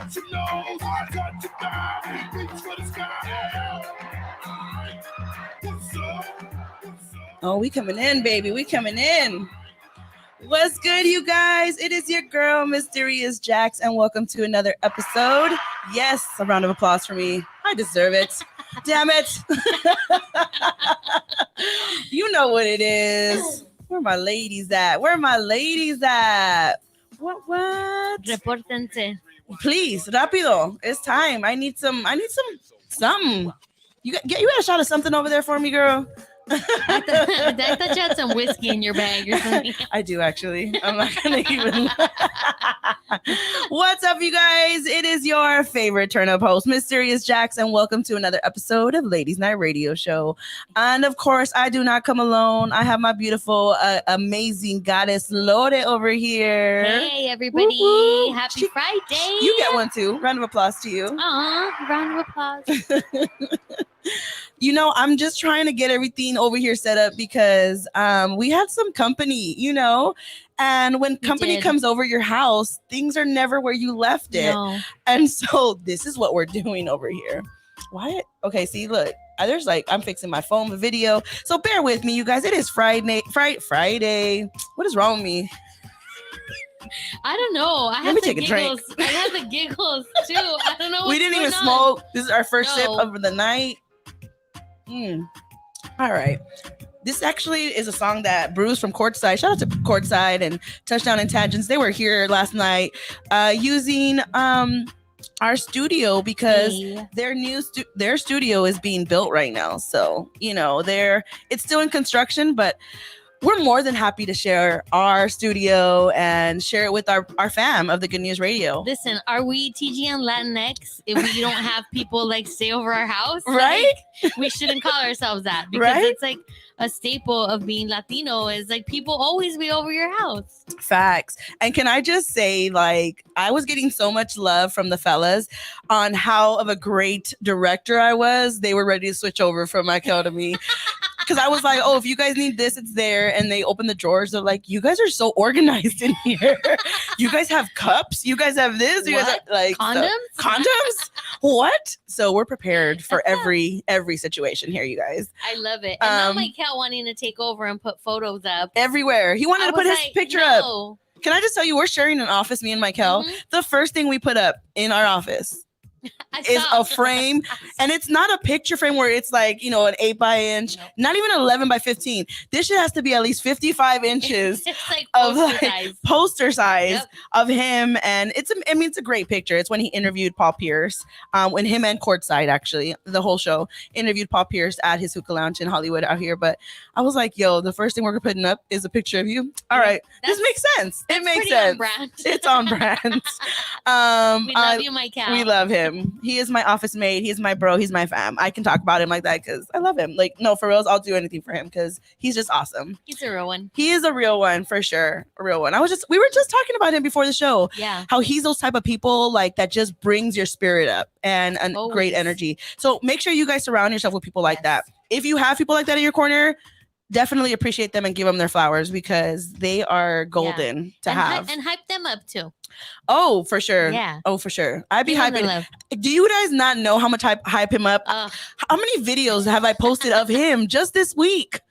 touch your nose, I touch your thigh, reach for the sky. What's up? Oh, we coming in, baby. We coming in. What's good, you guys? It is your girl, Mysterious Jax, and welcome to another episode. Yes, a round of applause for me. I deserve it. Damn it. You know what it is. Where my ladies at? Where my ladies at? What? Repórtense. Please, rápido. It's time. I need some something. You got a shot of something over there for me, girl? I thought you had some whiskey in your bag or something. I do, actually. I'm not going to even. What's up, you guys? It is your favorite turn-up host, Mysterious Jax, and welcome to another episode of Ladies Night Radio Show. And, of course, I do not come alone. I have my beautiful, amazing goddess Lore over here. Hey, everybody. Woo-woo. Happy Friday. You get one, too. Round of applause to you. Aw, round of applause. You know, I'm just trying to get everything over here set up because we had some company, you know, and when company comes over your house, things are never where you left it. No. And so this is what we're doing over here. Why? Okay, see, look, there's I'm fixing my phone video. So bear with me, you guys. It is Friday. What is wrong with me? I don't know. I had the giggles. I had the giggles too. I don't know. We didn't even smoke. This is our first sip of the night. All right. This actually is a song that Bruce from Courtside, shout out to Courtside and Touchdown and Tangents. They were here last night using our studio because their studio is being built right now. So, you know, it's still in construction, but we're more than happy to share our studio and share it with our fam of the Good News Radio. Listen, are we TGN Latinx if we don't have people stay over our house? Right? We shouldn't call ourselves that because it's a staple of being Latino is people always be over your house. Facts. And can I just say, I was getting so much love from the fellas on how of a great director I was. They were ready to switch over from Michael to me. Because I was like, oh, if you guys need this, it's there. And they open the drawers. They're like, you guys are so organized in here. You guys have cups. You guys have this. You guys have condoms? Condoms? What? So we're prepared for every situation here, you guys. I love it. And now Michael wanting to take over and put photos up. Everywhere. He wanted to put his picture up. Can I just tell you, we're sharing an office, me and Michael. Mm-hmm. The first thing we put up in our office is a frame, and it's not a picture frame where it's an 8 by inch, not even 11 by 15. This shit has to be at least 55 inches it's poster size of him, and it's a great picture. It's when he interviewed Paul Pierce, when him and Courtside, actually the whole show, interviewed Paul Pierce at his hookah lounge in Hollywood out here. But I was like, yo, the first thing we're putting up is a picture of you. All right, this makes sense. It makes sense. On brand. It's on brand. We love you, Michael. We love him. He is my office mate. He's my bro. He's my fam. I can talk about him like that because I love him. No, for reals, I'll do anything for him because he's just awesome. He's a real one. He is a real one for sure. A real one. We were just talking about him before the show. Yeah. How he's those type of people that just brings your spirit up and great energy. So make sure you guys surround yourself with people like that. If you have people like that in your corner, definitely appreciate them and give them their flowers because they are golden to have. And hype them up too. Oh, for sure. Yeah. Oh, for sure. I'd be hyping. Do you guys not know how much I hype him up? How many videos have I posted of him just this week?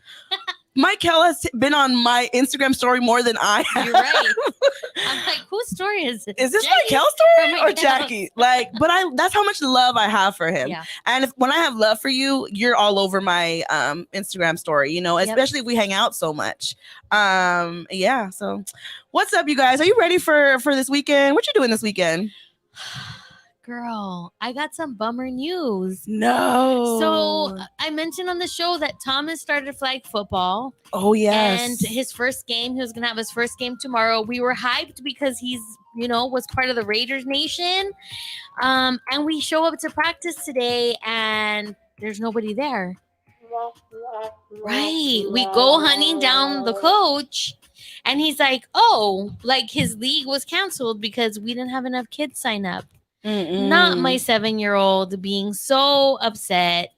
Michael has been on my Instagram story more than I have. You're right. I'm like, whose story is this? Is this Michael's story or Jackie? But that's how much love I have for him. Yeah. And when I have love for you, you're all over my Instagram story, especially if we hang out so much. Yeah. So what's up, you guys? Are you ready for this weekend? What you doing this weekend? Girl, I got some bummer news. No. So I mentioned on the show that Thomas started flag football. Oh, yes. And his first game, he was going to have his first game tomorrow. We were hyped because he's, was part of the Raiders Nation. And we show up to practice today and there's nobody there. Right. We go hunting down the coach and he's like, his league was canceled because we didn't have enough kids sign up. Mm-mm. Not my 7-year-old being so upset.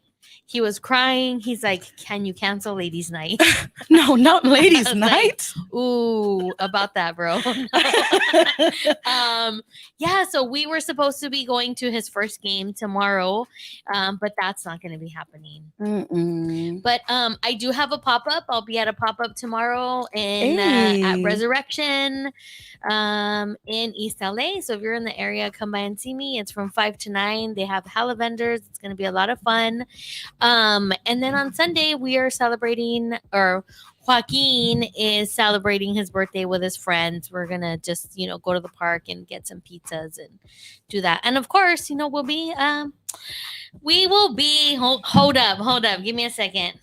He was crying. He's like, "Can you cancel ladies' night?" No, not ladies' I was like, night. Ooh, about that, bro. Yeah, so we were supposed to be going to his first game tomorrow, but that's not going to be happening. Mm-mm. But I do have a pop up. I'll be at a pop up tomorrow in Hey. at Resurrection, in East LA. So if you're in the area, come by and see me. It's from 5 to 9. They have hella vendors. It's going to be a lot of fun. And then on Sunday we are celebrating, or Joaquin is celebrating his birthday with his friends. We're gonna just, go to the park and get some pizzas and do that. And of course, we will be hold up, give me a second.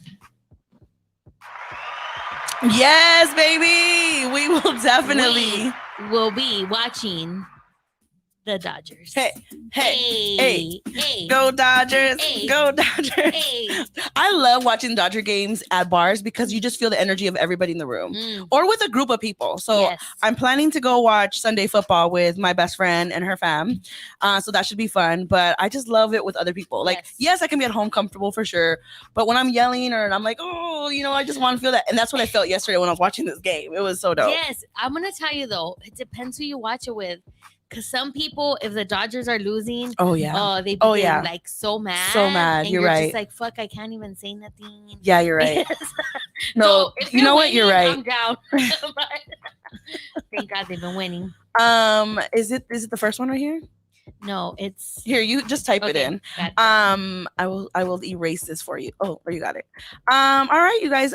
Yes, baby. We will definitely. We will be watching the Dodgers. Hey. Hey. Go Dodgers. Hey. Go Dodgers. Hey. I love watching Dodger games at bars because you just feel the energy of everybody in the room or with a group of people. So Yes. I'm planning to go watch Sunday football with my best friend and her fam. So that should be fun. But I just love it with other people. Like, yes, I can be at home comfortable for sure. But when I'm yelling or I'm like, oh, I just want to feel that. And that's what I felt yesterday when I was watching this game. It was so dope. Yes. I'm going to tell you, though, it depends who you watch it with. Because some people, if the Dodgers are losing, they begin like so mad. So mad. And you're right. Just like, fuck, I can't even say nothing. Yeah, you're right. No, so you know what? You're right. I'm down. Thank God they've been winning. Is it the first one right here? No, it's here. You just type it in. Gotcha. I will erase this for you. Oh, you got it. All right, you guys.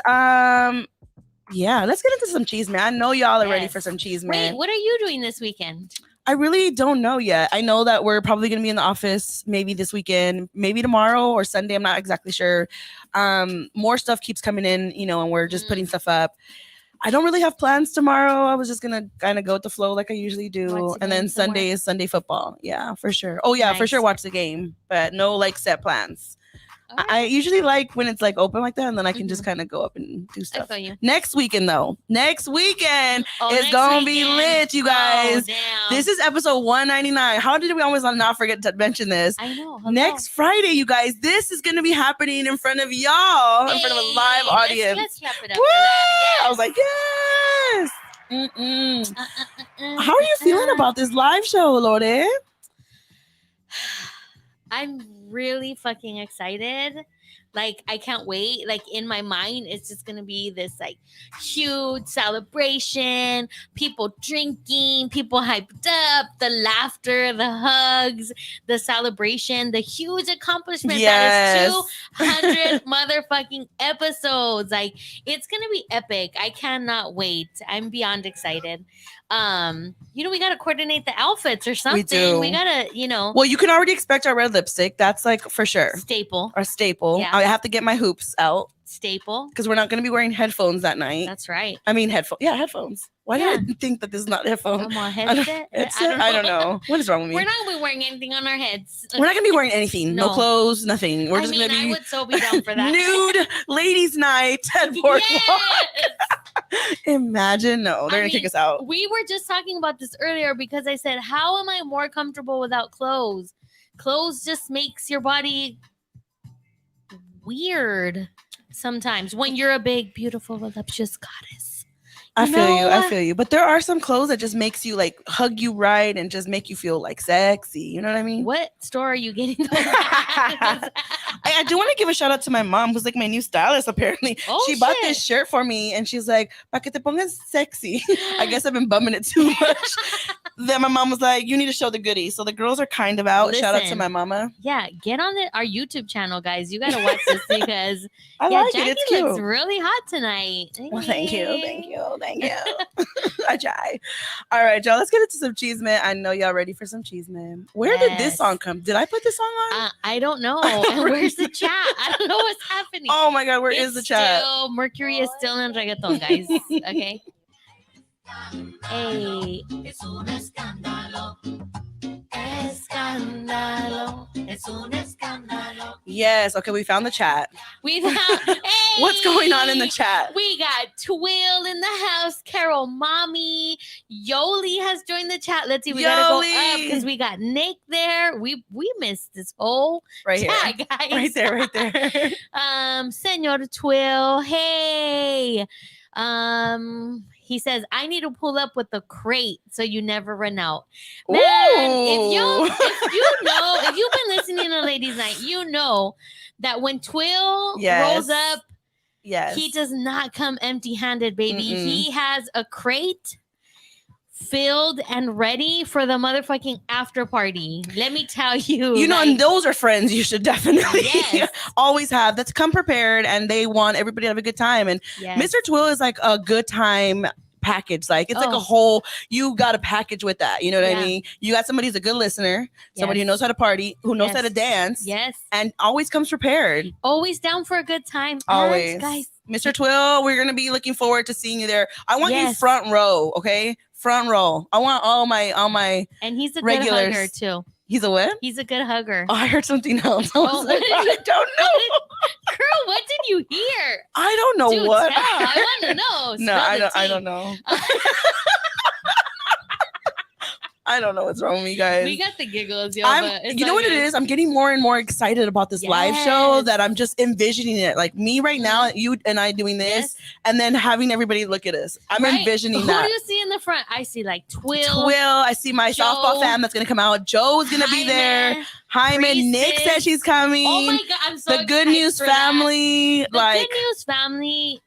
Yeah, let's get into some cheese, man. I know y'all are ready for some cheese, man. Wait, what are you doing this weekend? I really don't know yet. I know that we're probably going to be in the office maybe this weekend, maybe tomorrow or Sunday. I'm not exactly sure. More stuff keeps coming in, and we're just putting stuff up. I don't really have plans tomorrow. I was just going to kind of go with the flow like I usually do. And then Sunday is Sunday football. Yeah, for sure. Oh, yeah, for sure. Watch the game, but no set plans. Right. I usually like when it's open like that, and then I can just kind of go up and do stuff. I feel you. Next weekend is gonna be lit, you guys. This is episode 199. How did we always not forget to mention this? I know. Next Friday, you guys, this is gonna be happening in front of y'all, in front of a live audience. Let's clap it up. Yes. I was like, yes. How are you feeling about this live show, Lorde? I'm really fucking excited. I can't wait. In my mind, it's just gonna be this huge celebration, people drinking, people hyped up, the laughter, the hugs, the celebration, the huge accomplishment that is 200 motherfucking episodes. It's gonna be epic. I cannot wait. I'm beyond excited. We gotta coordinate the outfits or something. We do. We gotta, Well, you can already expect our red lipstick. That's for sure. Staple. Our staple. Yeah. I have to get my hoops out. Staple. Because we're not going to be wearing headphones that night. That's right. I mean, headphones. Yeah, headphones. Why do I think that this is not headphones? Come on, headset? I don't know. What is wrong with me? We're not going to be wearing anything on our heads. We're not going to be wearing anything. No clothes, nothing. We're just going to be... I would so be down for that. Nude ladies' night at Boardwalk. Yes! Imagine. No, they're going to kick us out. We were just talking about this earlier because I said, how am I more comfortable without clothes? Clothes just makes your body weird sometimes when you're a big, beautiful, voluptuous goddess. I feel you. But there are some clothes that just makes you hug you right and just make you feel sexy. You know what I mean? What store are you getting those I do want to give a shout out to my mom, who's my new stylist, apparently. She bought this shirt for me and she's like, pa que te pongas sexy. I guess I've been bumming it too much. Then my mom was like, you need to show the goodies. So the girls are kind of out. Shout out to my mama. Yeah, get on our YouTube channel, guys. You got to watch this because I like Jackie it. It's cute. Looks really hot tonight. Well, thank you. I try. All right, y'all. Let's get into some cheese, man. I know y'all ready for some cheese, man. Where did this song come? Did I put this song on? I don't know. And where's the chat? I don't know what's happening. Oh my God, where is the chat? Mercury is still in reggaeton, guys. Okay. Hey. Es un escándalo. Escándalo. Es un escándalo. Yes. Okay, we found the chat. We found. Hey, What's going on in the chat? We got Twill in the house. Carol, mommy, Yoli has joined the chat. Let's see. We gotta go up because we got Nick there. We missed this whole right chat, here, guys. right there. Senor Twill. Hey. He says, I need to pull up with the crate so you never run out. Man, if you've been listening to Ladies Night, you know that when Twill rolls up, he does not come empty-handed, baby. Mm-mm. He has a crate filled and ready for the motherfucking after party. Let me tell you. You know, and those are friends you should definitely always have. That's come prepared and they want everybody to have a good time. And Mr. Twill is like a good time package. Like it's like a whole, you got a package with that. You know what I mean? You got somebody who's a good listener, somebody who knows how to party, who knows how to dance. Yes. And always comes prepared. Always down for a good time. Always. And, guys. Mr. Twill, we're going to be looking forward to seeing you there. I want you front row, okay? Front row. I want all my and he's a regulars. Good hugger too. He's a what? He's a good hugger. Oh, I heard something else. I was like, I don't know. Girl, what did you hear? I don't know. Dude, what. I want to know. No, I don't know. I don't know what's wrong with me, guys. We got the giggles, yo. You know what it is? I'm getting more and more excited about this live show that I'm just envisioning it. Like me right now, you and I doing this, and then having everybody look at us. I'm envisioning that. Who do you see in the front? I see like Twill. I see my softball fam that's going to come out. Joe's going to be there. Hyman, Nick said she's coming. Oh my God, I'm so excited. The Good News family. The Good News family.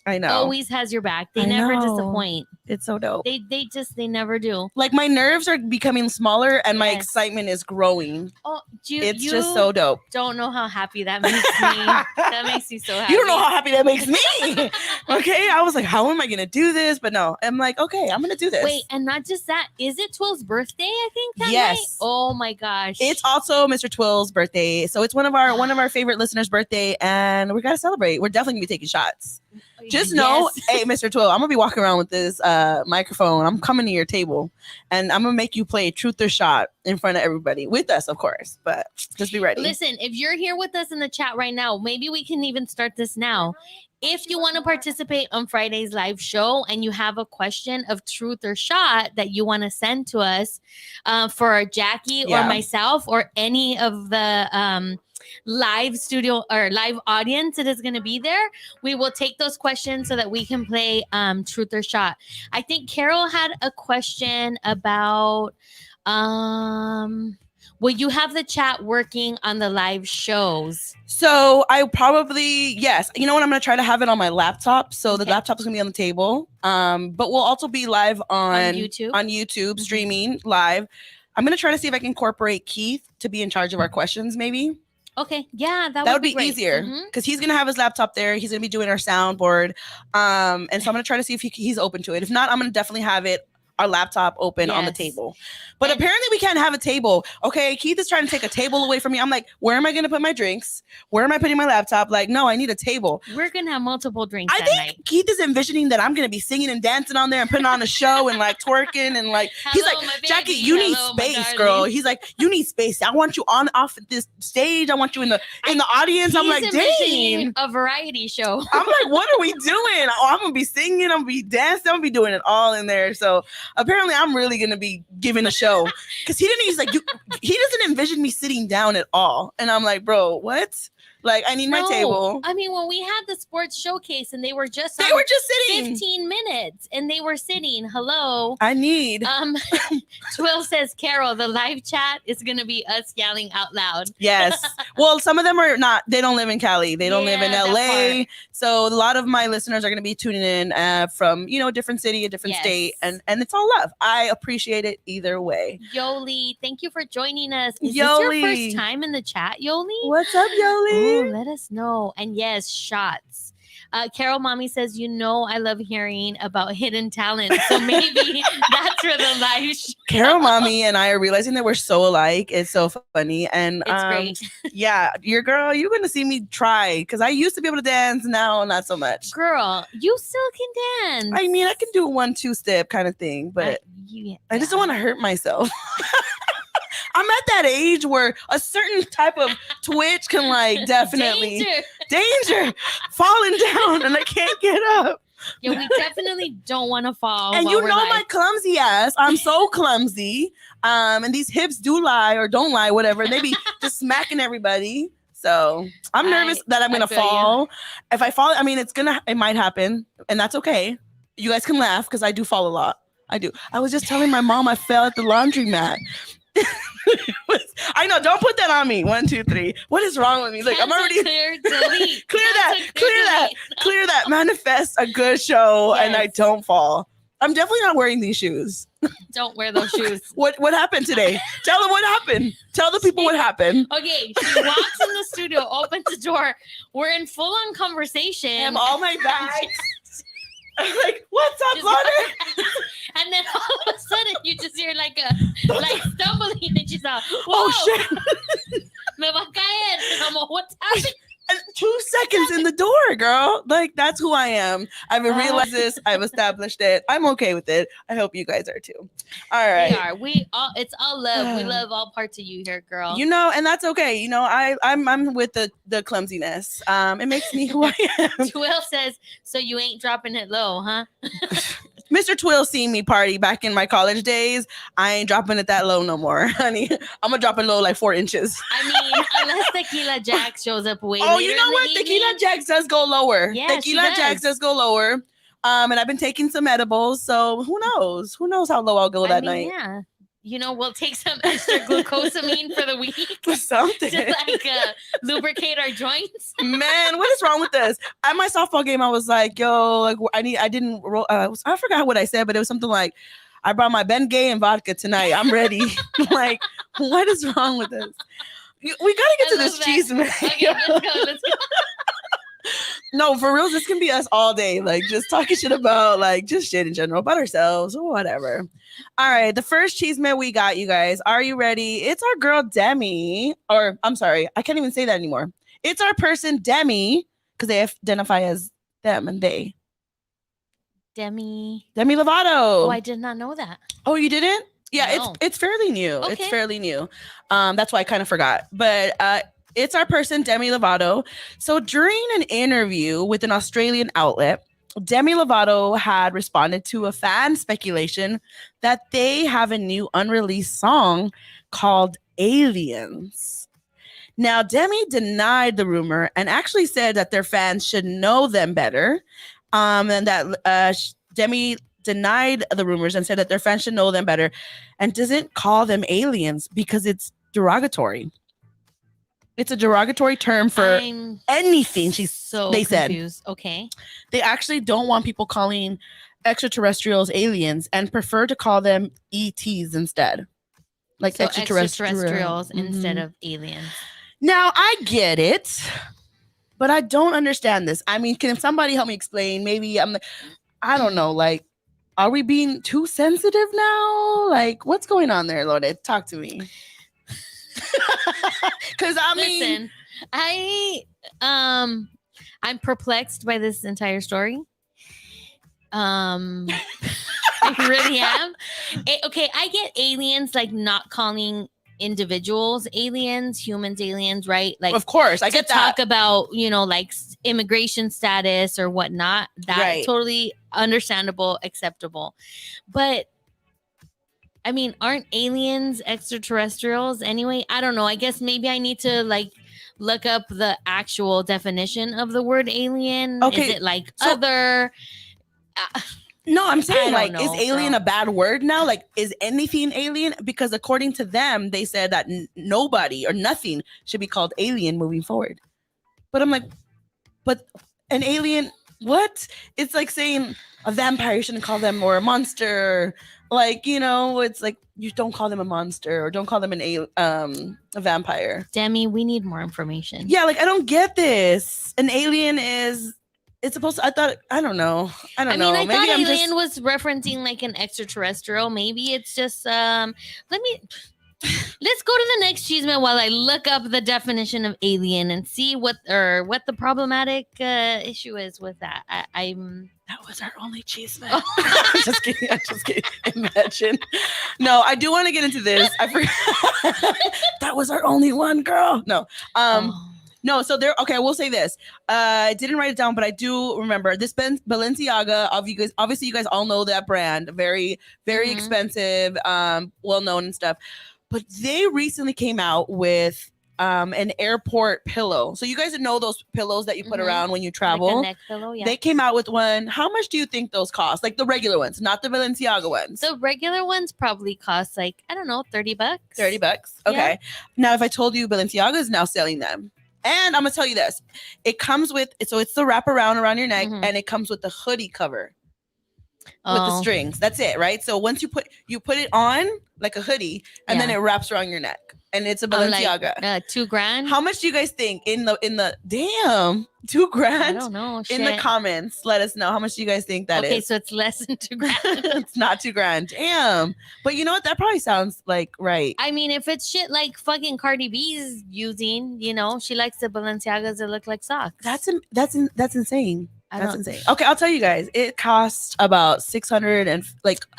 I know. Always has your back. They never disappoint. It's so dope. They never do. Like my nerves are becoming smaller and my excitement is growing. Oh, it's just so dope. Don't know how happy that makes me. That makes me so happy. You don't know how happy that makes me. Okay. I was like, how am I going to do this? But no, I'm like, okay, I'm going to do this. Wait, and not just that. Is it Twill's birthday? I think that night? Oh my gosh. It's also Mr. Twill's birthday. So it's one of our favorite listeners' birthday and we got to celebrate. We're definitely going to be taking shots. Just know, hey, Mr. Twill, I'm going to be walking around with this microphone. I'm coming to your table and I'm going to make you play truth or shot in front of everybody with us, of course, but just be ready. Listen, if you're here with us in the chat right now, maybe we can even start this now. If you want to participate on Friday's live show and you have a question of truth or shot that you want to send to us for Jackie or myself or any of the live studio or live audience that is going to be there, we will take those questions so that we can play truth or shot. I think Carol had a question about will you have the chat working on the live shows? So I probably, yes. You know what? I'm going to try to have it on my laptop. So the laptop is going to be on the table. But we'll also be live on YouTube streaming live. I'm going to try to see if I can incorporate Keith to be in charge of our questions maybe. Okay. Yeah, that would be easier because he's going to have his laptop there. He's going to be doing our soundboard. And so I'm going to try to see if he's open to it. If not, I'm going to definitely have our laptop open on the table. But apparently we can't have a table. Okay, Keith is trying to take a table away from me. I'm like, where am I going to put my drinks? Where am I putting my laptop? Like, no, I need a table. We're going to have multiple drinks I think Keith is envisioning that I'm going to be singing and dancing on there and putting on a show and like twerking and like, he's like, Jackie, you need space, girl. He's like, you need space. I want you off this stage. I want you in the audience. I'm like, dang. A variety show. I'm like, what are we doing? Oh, I'm going to be singing. I'm going to be dancing. I'm going to be doing it all in there. So apparently I'm really going to be giving a show because he's like, he doesn't envision me sitting down at all. And I'm like, bro, what? Like, I need my table. I mean, when we had the sports showcase and they were just sitting 15 minutes and they were sitting. Hello. I need. Twill says, Carol, the live chat is going to be us yelling out loud. Yes. Well, some of them are not. They don't live in Cali. They don't live in LA. So a lot of my listeners are going to be tuning in from, a different city, a different state. And it's all love. I appreciate it either way. Yoli, thank you for joining us. Is this your first time in the chat, Yoli? What's up, Yoli? Ooh, let us know. And yes, shots. Carol Mommy says, I love hearing about hidden talent. So maybe that's for the live show. Carol Mommy and I are realizing that we're so alike. It's so funny. And it's great. Yeah, your girl, you're going to see me try because I used to be able to dance. Now, not so much. Girl, you still can dance. I mean, I can do a 1-2 step kind of thing, but I just don't want to hurt myself. I'm at that age where a certain type of twitch can like definitely danger falling down and I can't get up. Yeah, we definitely don't want to fall. And you know my clumsy ass. I'm so clumsy. And these hips do lie or don't lie, whatever. They be just smacking everybody. So I'm nervous that I'm gonna fall. If I fall, I mean it might happen, and that's okay. You guys can laugh because I do fall a lot. I do. I was just telling my mom I fell at the laundromat. I know. Don't put that on me. 1, 2, 3. What is wrong with me? Like I'm already clear, delete. clear that. Manifest a good show, and I don't fall. I'm definitely not wearing these shoes. Don't wear those shoes. What happened today? Tell them what happened. Tell the people what happened. Okay, she walks in the studio, opens the door. We're in full on conversation. And all my bags. I'm like, what's up, Lauder? And then all of a sudden you just hear like stumbling and she's like, whoa, oh shit. Me va a caer. And I'm like, what's happening? And 2 seconds in the door, girl. Like that's who I am. I've realized this. I've established it. I'm okay with it. I hope you guys are too. All right. We are. It's all love. We love all parts of you here, girl. You know, and that's okay. You know, I'm with the clumsiness. It makes me who I am. Twill says, so you ain't dropping it low, huh? Mr. Twill seen me party back in my college days. I ain't dropping it that low no more, honey. I'm gonna drop it low like 4 inches. I mean, unless Tequila Jack shows up way later. Oh, you know what? Tequila Jack does go lower. Yeah, Tequila Jack does go lower. And I've been taking some edibles, so who knows? Who knows how low I'll go that night? Yeah. You know, we'll take some extra glucosamine for the week. Something. To lubricate our joints. Man, what is wrong with this? At my softball game, I was like, yo, like I didn't roll. I forgot what I said, but it was something like, I brought my Bengay and vodka tonight. I'm ready. Like, what is wrong with this? We gotta get to this cheese, man. Okay, let's go. No, for real, this can be us all day. Like just talking shit about like just shit in general, about ourselves or whatever. All right, the first cheeseman we got, you guys. Are you ready? It's our girl Demi. Or I'm sorry, I can't even say that anymore. It's our person Demi, because they identify as them and they. Demi Lovato. Oh, I did not know that. Oh, you didn't? Yeah, No. it's fairly new. Okay. It's fairly new. That's why I kind of forgot. But it's our person, Demi Lovato. So during an interview with an Australian outlet, Demi Lovato had responded to a fan speculation that they have a new unreleased song called Aliens. Now, Demi denied the rumor and actually said that their fans should know them better. And that Demi denied the rumors and said that their fans should know them better and doesn't call them aliens because it's derogatory. It's a derogatory term for anything. They confused. Okay. They actually don't want people calling extraterrestrials aliens and prefer to call them ETs instead. Like so extraterrestrials instead of aliens. Now, I get it, but I don't understand this. I mean, can somebody help me explain? Maybe I don't know. Like, are we being too sensitive now? Like, what's going on there, Lorde? Talk to me. Because listen, I'm perplexed by this entire story. I really am. Okay, I get aliens like not calling individuals aliens, humans aliens, right? Like, of course, I get that. Talk about like immigration status or whatnot. That's totally understandable, acceptable, but. I mean, aren't aliens extraterrestrials anyway? I don't know. I guess maybe I need to look up the actual definition of the word alien. Okay. Is it other? No, I'm saying is alien a bad word now? Like, is anything alien? Because according to them, they said that nobody or nothing should be called alien moving forward. But I'm like, but an alien, what? It's like saying a vampire, you shouldn't call them, or a monster. Like, it's like you don't call them a monster or don't call them a vampire. Demi, we need more information. Yeah, like I don't get this. An alien it's supposed to, I don't know. I mean, I thought alien was referencing like an extraterrestrial. Maybe it's just let's go to the next cheeseman while I look up the definition of alien and see what the problematic issue is with that. That was our only cheese man. Just kidding. I'm just kidding. Imagine. No, I do want to get into this. I forgot. That was our only one, girl. No. Oh. No, so there. Okay, I will say this. I didn't write it down, but I do remember this. Balenciaga. Obviously, you guys all know that brand. Very, very Mhm. expensive. Well known and stuff. But they recently came out with an airport pillow. So you guys know those pillows that you put Mhm. around when you Like travel. a neck pillow, yeah. They came out with one. How much do you think those cost? Like the regular ones, not the Balenciaga ones. The regular ones probably cost like, I don't know, $30. $30. Yeah. Okay. Now, if I told you Balenciaga is now selling them, and I'm gonna tell you this, it comes with so it's the wraparound around your neck, Mhm. and it comes with the hoodie cover with the Oh. strings. That's it, right? So once you put it on like a hoodie, and then Yeah. it wraps around your neck, and it's a I'm Balenciaga. like, $2,000. How much do you guys think in the damn $2,000? I don't know. In the shit. comments, let us know how much do you guys think that is. Okay, so it's less than $2,000. It's not $2,000. Damn. But you know what? That probably sounds like right. I mean, if it's shit like fucking Cardi B's using, she likes the Balenciagas that look like socks. That's insane. I That's don't- insane. Okay, I'll tell you guys. It costs about $600 and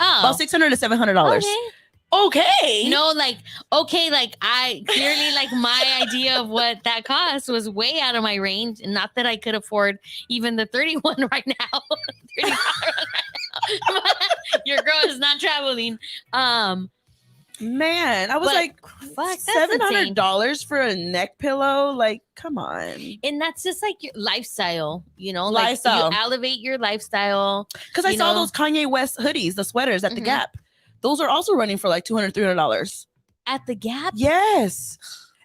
about $600 to $700. Okay. Okay. No, I clearly my idea of what that cost was way out of my range. And not that I could afford even the 31 right now. 35 right now. Your girl is not traveling. Man, I was But, like, fuck, that's insane. $700 for a neck pillow. Like, come on. And that's just like your lifestyle, Lifestyle. Like you elevate your lifestyle. Because I saw those Kanye West hoodies, the sweaters at the Mhm. Gap. Those are also running for like $200, $300. At the Gap? Yes.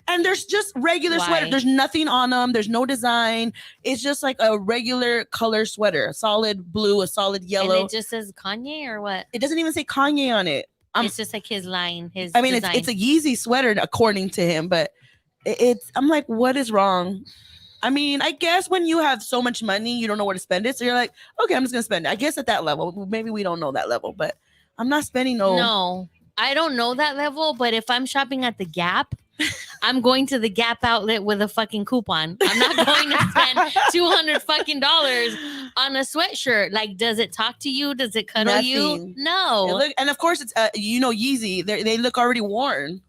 And there's just regular Why? sweater. There's nothing on them. There's no design. It's just like a regular color sweater, a solid blue, a solid yellow. And it just says Kanye or what? It doesn't even say Kanye on it. It's just like his line, his I mean, design. it's a Yeezy sweater according to him, but I'm like, what is wrong? I mean, I guess when you have so much money, you don't know where to spend it. So you're like, okay, I'm just gonna spend it. I guess at that level, maybe we don't know that level, but I'm not spending No, I don't know that level, but if I'm shopping at the Gap, I'm going to the Gap outlet with a fucking coupon. I'm not going to spend $200 fucking dollars on a sweatshirt. Like, does it talk to you? Does it cuddle you? Nothing. No. And of course, it's Yeezy. They look already worn.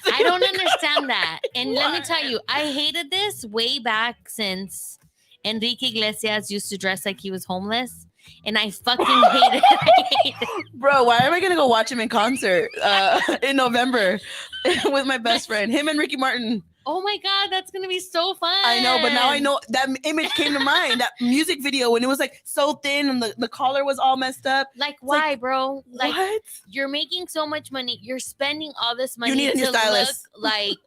I don't understand that. And let me tell you, I hated this way back since Enrique Iglesias used to dress like he was homeless. And I fucking hate it. Bro, why am I gonna go watch him in concert in November with my best friend, him and Ricky Martin? Oh my God, that's gonna be so fun. I know, but now I know that image came to mind. That music video when it was like so thin and the collar was all messed up. Like, why, like, bro? Like, what? You're making so much money. You're spending all this money need a new to look stylist. like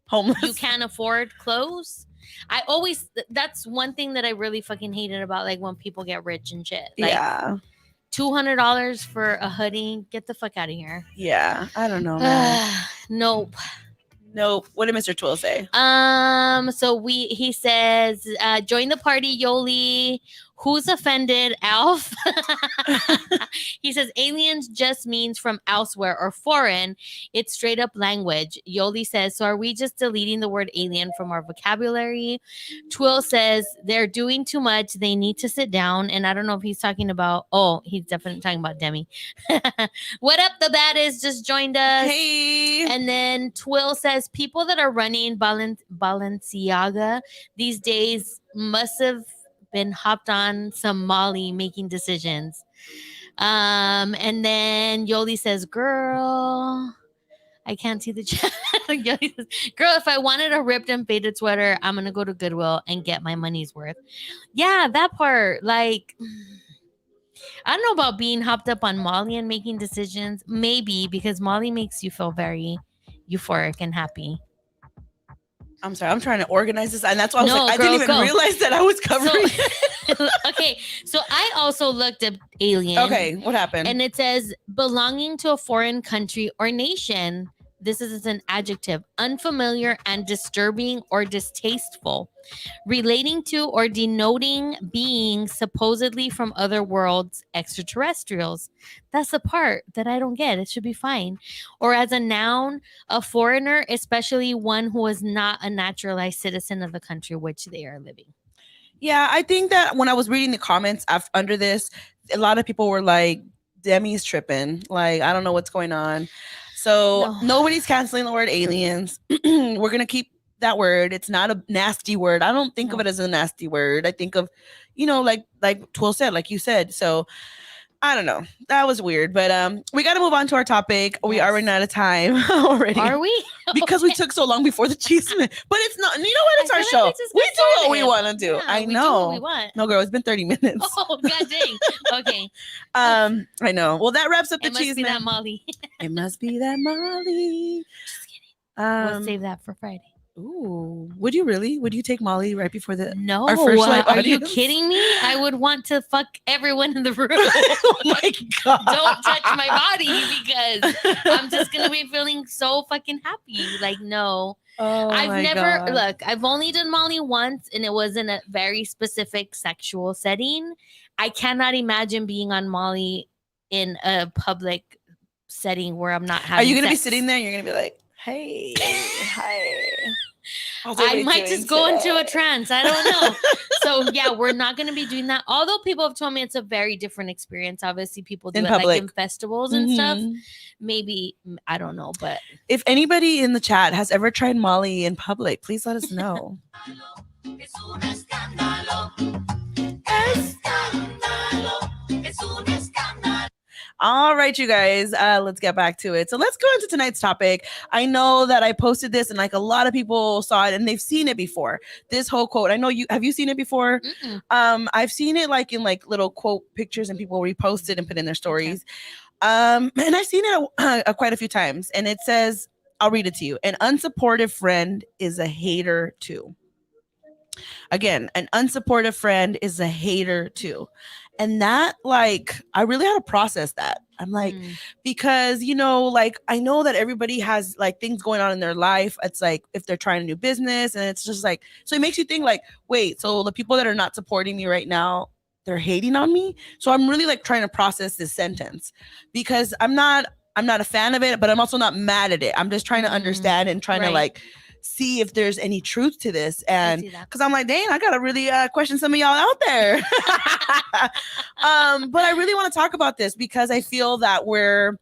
Homeless. you can't afford clothes. That's one thing that I really fucking hated about like when people get rich and shit. Like, yeah. $200 for a hoodie. Get the fuck out of here. Yeah. I don't know, man. Nope. Nope. What did Mr. Twill say? So he says, join the party, Yoli. Who's offended, Alf? He says aliens just means from elsewhere or foreign. It's straight up language. Yoli says, so are we just deleting the word alien from our vocabulary? Twill says they're doing too much. They need to sit down. And I don't know if he's talking about, he's definitely talking about Demi. What up, the baddest just joined us. Hey. And then Twill says people that are running Balenciaga these days must have been hopped on some Molly making decisions. And then Yoli says, girl, I can't see the chat. Yoli says, girl, if I wanted a ripped and faded sweater, I'm going to go to Goodwill and get my money's worth. Yeah, that part. Like, I don't know about being hopped up on Molly and making decisions. Maybe because Molly makes you feel very euphoric and happy. I'm sorry, I'm trying to organize this, and that's why I was No, like, girl, I didn't even realize that I was covering. Okay, so I also looked at alien. Okay, what happened? And it says belonging to a foreign country or nation. This is an adjective: unfamiliar and disturbing or distasteful, relating to or denoting beings supposedly from other worlds, extraterrestrials. That's the part that I don't get. It should be fine. Or as a noun, a foreigner, especially one who is not a naturalized citizen of the country which they are living. Yeah, I think that when I was reading the comments under this, a lot of people were like, Demi's tripping. Like, I don't know what's going on. So No. nobody's canceling the word aliens. We're going to keep that word. It's not a nasty word. I don't think of No. it as a nasty word. I think of, like Twill said, like you said. So I don't know. That was weird. But we got to move on to our topic. We are running Yes. out of time already. Are we? Because we took so long before the cheese man. But it's not. You know what? It's I our feel like show. we just We got do what we started. want to do. Yeah, I we do what we know. want. No, girl, it's been 30 minutes. Oh, god dang. Okay. I know. Well, that wraps up the It must cheese be that man. Molly. It must be that Molly. Just kidding. We'll Um. save that for Friday. Ooh. Would you really? Would you take Molly right before No, our first live are you audience? kidding me? I would want to fuck everyone in the room. Oh my god! Don't touch my body because I'm just gonna be feeling so fucking happy. Like, no. Oh I've my never God. look, I've only done Molly once and it was in a very specific sexual setting. I cannot imagine being on Molly in a public setting where I'm not Are having you gonna be sex. sitting there? And you're gonna be like, "Hey, hi." I might just go into a trance. I don't know. So yeah, we're not going to be doing that. Although people have told me it's a very different experience. Obviously, people do In it like in public. festivals and stuff. Mhm. Maybe I don't know, but If anybody in the chat has ever tried Molly in public, please let us know. All right, you guys, let's get back to it. So let's go into tonight's topic. I know that I posted this and like a lot of people saw it and they've seen it before. This whole quote. I know you seen it before? I've seen it like in like little quote pictures and people repost it and put in their stories. And I've seen it quite a few times. And it says, I'll read it to you. An unsupportive friend is a hater too. Again, an unsupportive friend is a hater too. And that, like, I really had to process that. I'm like, because, like, I know that everybody has like things going on in their life. It's like if they're trying a new business, and it's just like, so it makes you think, like, wait, so the people that are not supporting me right now, they're hating on me. So I'm really like trying to process this sentence because I'm not a fan of it, but I'm also not mad at it. I'm just trying to understand and trying to like see if there's any truth to this. And because I'm like, dang, I gotta really question some of y'all out there. But I really want to talk about this because I feel that we're,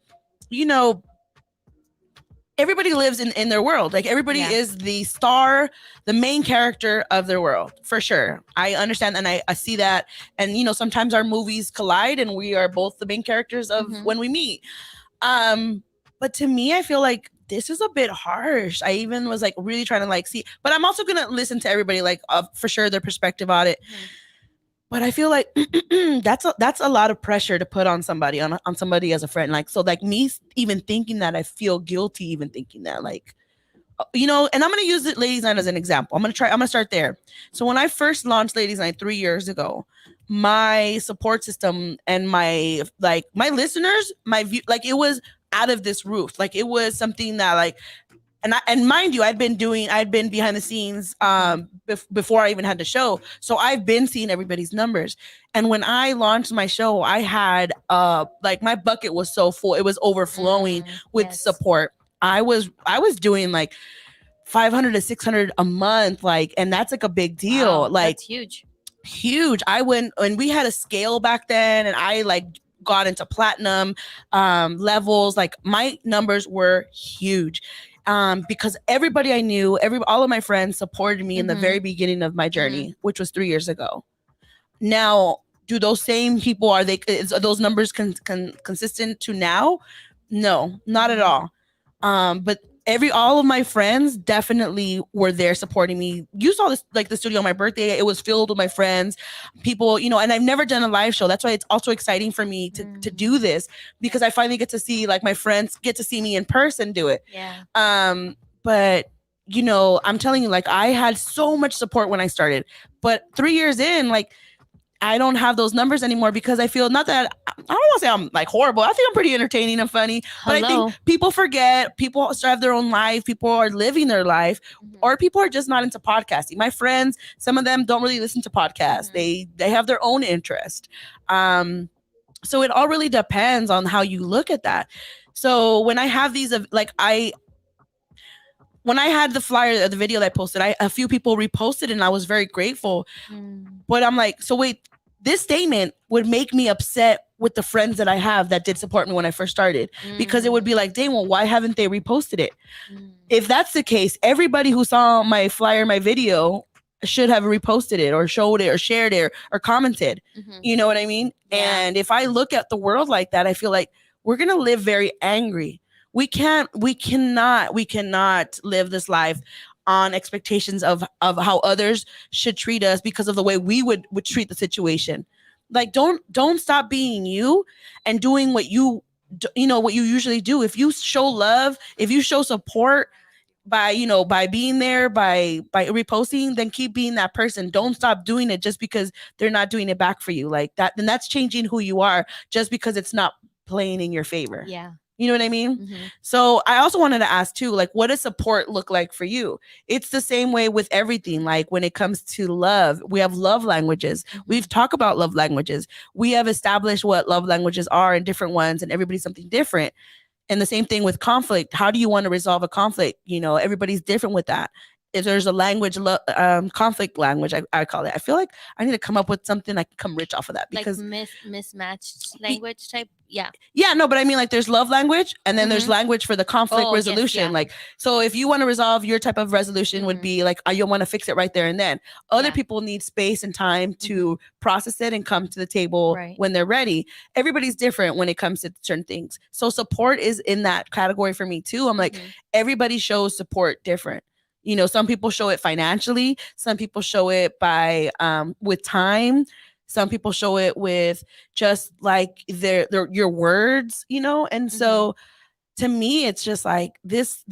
everybody lives in their world. Like everybody is the star, the main character of their world, for sure. I understand and I see that. And sometimes our movies collide and we are both the main characters of when we meet. But to me, I feel like this is a bit harsh. I even was like really trying to like see, but I'm also gonna listen to everybody like for sure their perspective on it. But I feel like that's a lot of pressure to put on somebody on somebody as a friend. Like so, like me even thinking that, I feel guilty even thinking that, like, and I'm gonna use it Ladies Night as an example. I'm gonna start there. So when I first launched Ladies Night 3 years ago, my support system and my listeners, my view, like it was out of this roof. Like it was something that like, and mind you, I'd been behind the scenes before I even had the show. So I've been seeing everybody's numbers. And when I launched my show, I had like my bucket was so full. It was overflowing with support. I was doing like 500 to 600 a month, like, and that's like a big deal. Wow, like that's huge. I went, and we had a scale back then, and I like got into platinum levels. Like my numbers were huge. Because everybody I knew, all of my friends supported me in the very beginning of my journey, which was 3 years ago. Now, do those same people, are those numbers consistent to now? No, not at all. But all of my friends definitely were there supporting me. You saw this, like the studio on my birthday, it was filled with my friends, people, and I've never done a live show. That's why it's also exciting for me to do this, because I finally get to see, like, my friends get to see me in person do it. But I'm telling you, like, I had so much support when I started, but 3 years in, like, I don't have those numbers anymore, because I feel, not that I don't want to say I'm like horrible. I think I'm pretty entertaining and funny, but I think people forget, people have their own life. People are living their life, or people are just not into podcasting. My friends, some of them don't really listen to podcasts. They have their own interest. So it all really depends on how you look at that. So when I have these, like, when I had the flyer of the video that I posted, a few people reposted and I was very grateful. But I'm like, so wait, this statement would make me upset with the friends that I have that did support me when I first started, because it would be like, dang, well, why haven't they reposted it? If that's the case, everybody who saw my flyer, my video, should have reposted it or showed it or shared it or commented. You know what I mean? Yeah. And if I look at the world like that, I feel like we're going to live very angry. We cannot live this life on expectations of how others should treat us because of the way we would treat the situation. Like, don't stop being you and doing what you what you usually do. If you show love, if you show support by being there, by reposting, then keep being that person. Don't stop doing it just because they're not doing it back for you like that. Then that's changing who you are just because it's not playing in your favor. Yeah. You know what I mean? So I also wanted to ask too, like, what does support look like for you? It's the same way with everything. Like when it comes to love, we have love languages. We've talked about love languages. We have established what love languages are and different ones, and everybody's something different. And the same thing with conflict. How do you want to resolve a conflict? Everybody's different with that. If there's a language, conflict language, I call it. I feel like I need to come up with something I can come rich off of that, because like mismatched language type. Yeah. Yeah, no, but I mean, like, there's love language, and then there's language for the conflict resolution. Yes, yeah. Like, so if you want to resolve, your type of resolution would be like, you want to fix it right there and then. Other people need space and time to process it and come to the table when they're ready. Everybody's different when it comes to certain things. So support is in that category for me too. I'm like, everybody shows support different. Some people show it financially. Some people show it by with time. Some people show it with just like your words, and so to me, it's just like this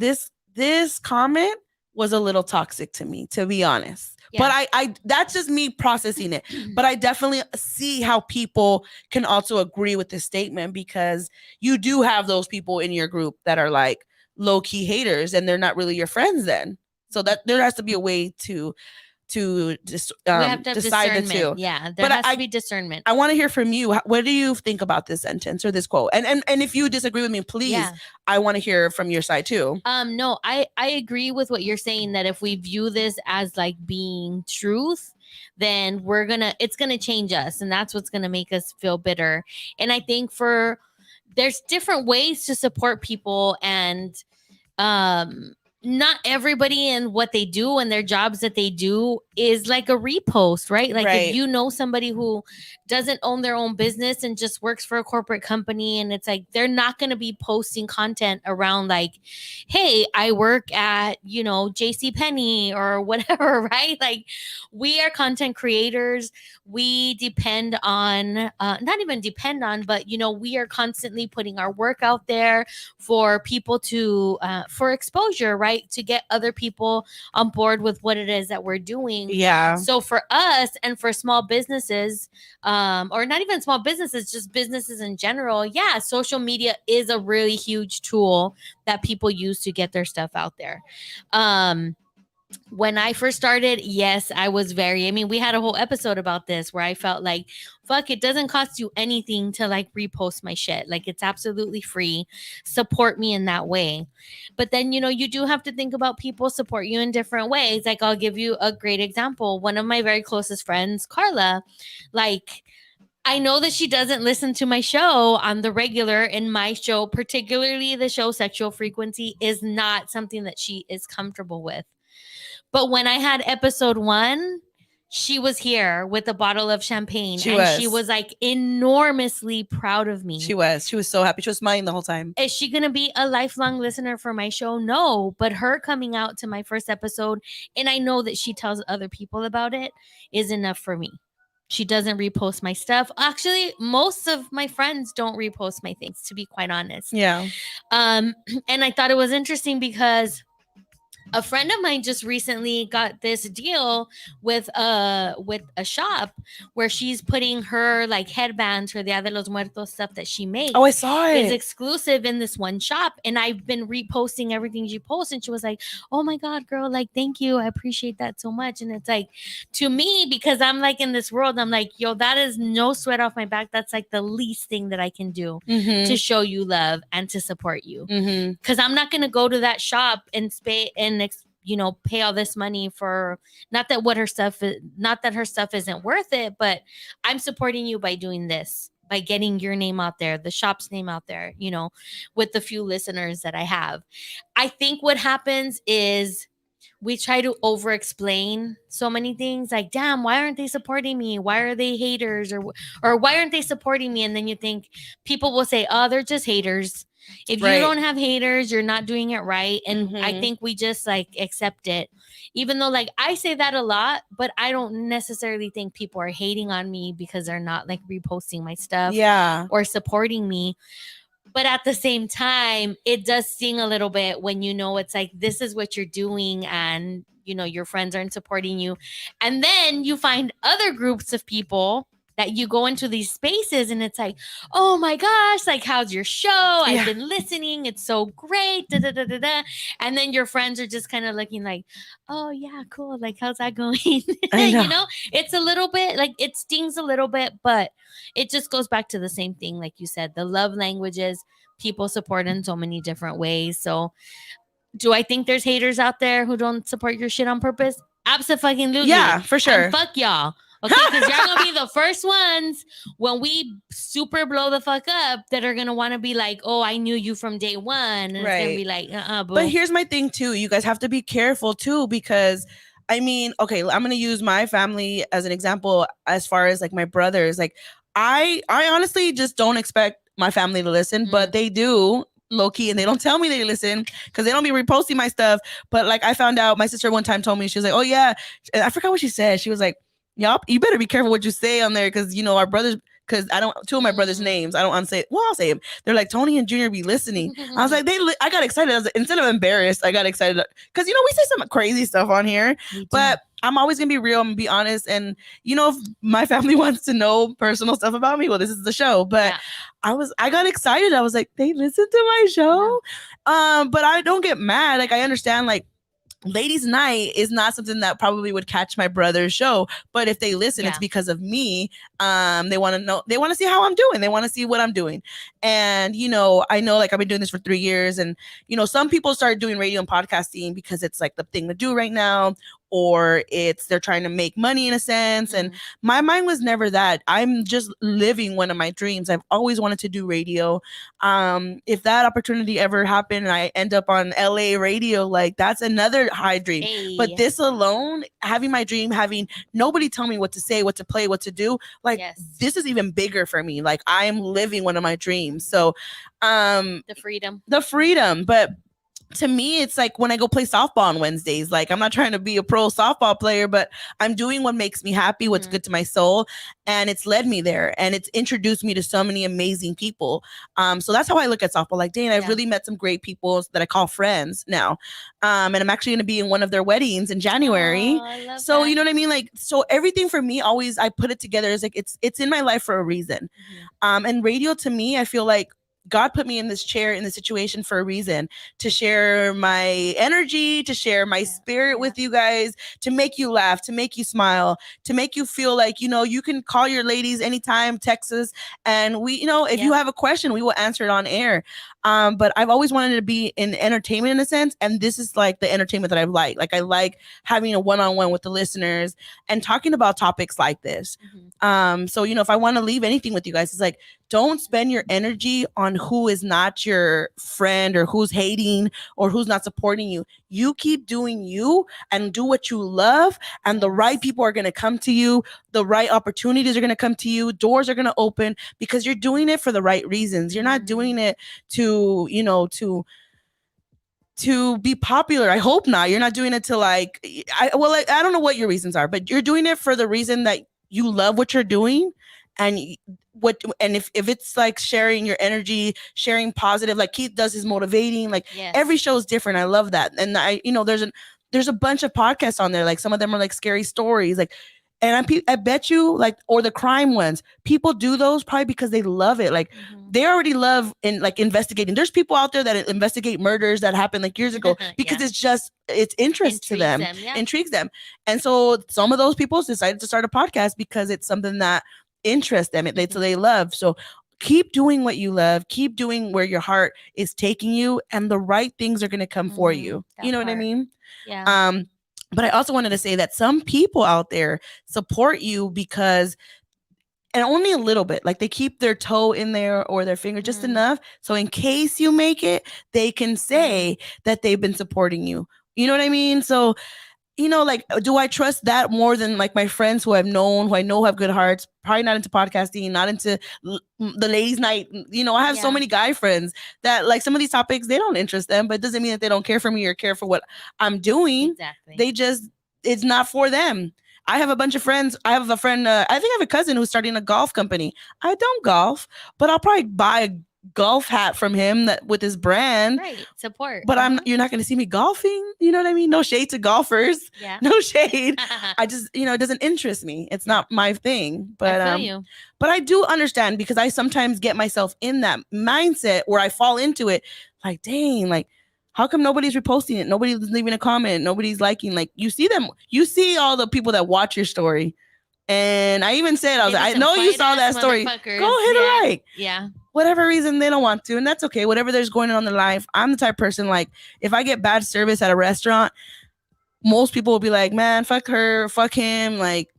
comment was a little toxic to me, to be honest. Yeah. But I that's just me processing it. But I definitely see how people can also agree with this statement, because you do have those people in your group that are like low-key haters, and they're not really your friends then. So that there has to be a way to we have to have decide the two. Yeah, there has to be discernment. I want to hear from you. What do you think about this sentence or this quote? And if you disagree with me, please, I want to hear from your side too. No, I agree with what you're saying, that if we view this as like being truth, then it's gonna change us, and that's what's gonna make us feel bitter. And I think there's different ways to support people, and not everybody and what they do and their jobs that they do is like a repost, right? Like if you know somebody who doesn't own their own business and just works for a corporate company, and it's like they're not going to be posting content around like, hey, I work at, JC Penney or whatever, right? Like we are content creators. We depend on, not even depend on, but we are constantly putting our work out there for people to, for exposure, right? To get other people on board with what it is that we're doing. Yeah. So for us and for small businesses, or not even small businesses, just businesses in general, social media is a really huge tool that people use to get their stuff out there. When I first started, yes, I was we had a whole episode about this where I felt like, fuck, it doesn't cost you anything to like repost my shit. Like it's absolutely free. Support me in that way. But then, you do have to think about people support you in different ways. Like I'll give you a great example. One of my very closest friends, Carla, like I know that she doesn't listen to my show on the regular, and my show, particularly the show Sexual Frequency, is not something that she is comfortable with. But when I had episode 1, she was here with a bottle of champagne. She was like enormously proud of me. She was so happy. She was smiling the whole time. Is she going to be a lifelong listener for my show? No, but her coming out to my first episode, and I know that she tells other people about it, is enough for me. She doesn't repost my stuff. Actually, most of my friends don't repost my things, to be quite honest. Yeah. And I thought it was interesting because a friend of mine just recently got this deal with a shop where she's putting her like headbands for Dia de los Muertos stuff that she makes. Oh, I saw it. Is exclusive in this one shop, and I've been reposting everything she posts, and she was like, "Oh my god, girl, like thank you, I appreciate that so much." And it's like, to me, because I'm like in this world, I'm like, yo, that is no sweat off my back. That's like the least thing that I can do to show you love and to support you, because I'm not gonna go to that shop and and pay all this money for, not that her stuff isn't worth it, but I'm supporting you by doing this, by getting your name out there, the shop's name out there, with the few listeners that I have. I think what happens is we try to over explain so many things, like, damn, why aren't they supporting me? Why are they haters? Or why aren't they supporting me? And then you think people will say, oh, they're just haters. If you Right. don't have haters, you're not doing it right. And I Mhm. think we just like accept it, even though like I say that a lot, but I don't necessarily think people are hating on me because they're not like reposting my stuff Yeah. or supporting me. But at the same time, it does sting a little bit when it's like, this is what you're doing, and your friends aren't supporting you. And then you find other groups of people that you go into these spaces, and it's like, oh my gosh, like, how's your show? I've Yeah. been listening, it's so great, da, da, da, da, da. And then your friends are just kind of looking like, oh yeah, cool, like, how's that going? I know. It's a little bit like, it stings a little bit, but it just goes back to the same thing, like you said, the love languages. People support in so many different ways. So, do I think there's haters out there who don't support your shit on purpose? Absolutely. Yeah, for sure. And fuck y'all. Okay, because y'all gonna be the first ones when we super blow the fuck up that are gonna want to be like, oh, I knew you from day one, and it's gonna Right. be like, boo. But here's my thing too. You guys have to be careful too, because I mean, okay, I'm gonna use my family as an example as far as like my brothers. Like I honestly just don't expect my family to listen, but they do low key, and they don't tell me they listen because they don't be reposting my stuff. But like I found out, my sister one time told me, she was like, oh yeah, I forgot what she said. She was like, yup, you better be careful what you say on there, because our brothers, because I don't, two of my brothers' names, I don't want to say, well, I'll say them. They're like, Tony and Junior be listening. I was like, I got excited. I was like, instead of embarrassed, I got excited because, we say some crazy stuff on here, but I'm always going to be real and be honest. And, if my family wants to know personal stuff about me, well, this is the show. But I got excited. I was like, they listen to my show. But I don't get mad. Like, I understand, like, ladies' night is not something that probably would catch my brother's show, but if they listen, it's because of me. They want to know, they want to see how I'm doing, they want to see what I'm doing. And I know, like, I've been doing this for 3 years, and some people start doing radio and podcasting because it's like the thing to do right now, or they're trying to make money in a sense. And my mind was never that. I'm just living one of my dreams. I've always wanted to do radio. If that opportunity ever happened and I end up on LA radio, like, that's another high dream. But this alone, having my dream, having nobody tell me what to say, what to play, what to do, like, this is even bigger for me. Like, I'm living one of my dreams. So the freedom. But to me, it's like when I go play softball on Wednesdays, like, I'm not trying to be a pro softball player, but I'm doing what makes me happy, what's good to my soul. And it's led me there, and it's introduced me to so many amazing people. So that's how I look at softball. Like, dang, I've really met some great people that I call friends now. And I'm actually going to be in one of their weddings in January. So that. You know what I mean? Like, so everything for me, always, I put it together as like, it's in my life for a reason. And radio, to me, I feel like God put me in this chair, in this situation, for a reason, to share my energy, to share my spirit with you guys, to make you laugh, to make you smile, to make you feel like, you can call your ladies anytime, text us, and we, if you have a question, we will answer it on air. But I've always wanted to be in entertainment in a sense, and this is like the entertainment that I like. Like, I like having a one-on-one with the listeners and talking about topics like this. So, if I want to leave anything with you guys, it's like, don't spend your energy on who is not your friend, or who's hating, or who's not supporting you. You keep doing you and do what you love, and the right people are going to come to you. The right opportunities are going to come to you. Doors are going to open because you're doing it for the right reasons. You're not doing it to be popular. I hope not. You're not doing it to like, I don't know what your reasons are, but you're doing it for the reason that you love what you're doing. And if it's like sharing your energy, sharing positive, like Keith does his motivating, like every show is different. I love that. And there's a bunch of podcasts on there. Like, some of them are like scary stories, like, and I bet you, like, or the crime ones, people do those probably because they love it. Like, they already love like investigating. There's people out there that investigate murders that happened like years ago because it's interest to them, intrigues them. And so some of those people decided to start a podcast because it's something that interests them. They love. So keep doing what you love. Keep doing where your heart is taking you, and the right things are going to come for you. You know what I mean? Yeah. But I also wanted to say that some people out there support you because, and only a little bit, like they keep their toe in there or their finger just enough. So in case you make it, they can say that they've been supporting you. You know what I mean? So, like, do I trust that more than like my friends who I've known, who I know have good hearts, probably not into podcasting, not into the ladies' night. I have so many guy friends that like some of these topics, they don't interest them, but it doesn't mean that they don't care for me or care for what I'm doing. Exactly. They just, it's not for them. I have a bunch of friends. I have a friend, I think I have a cousin who's starting a golf company. I don't golf, but I'll probably buy a golf hat from him that with his brand. Right. Support. But you're not going to see me golfing. You know what I mean? No shade to golfers. Yeah. No shade. I just, it doesn't interest me. It's not my thing. But I feel you. But I do understand, because I sometimes get myself in that mindset where I fall into it. Like, dang, like, how come nobody's reposting it? Nobody's leaving a comment. Nobody's liking. Like, you see all the people that watch your story. And I even said, I was like, I know you saw that story. Go hit a like. Yeah. Whatever reason, they don't want to. And that's okay. Whatever there's going on in their life. I'm the type of person, like, if I get bad service at a restaurant, most people will be like, man, fuck her, fuck him. Like,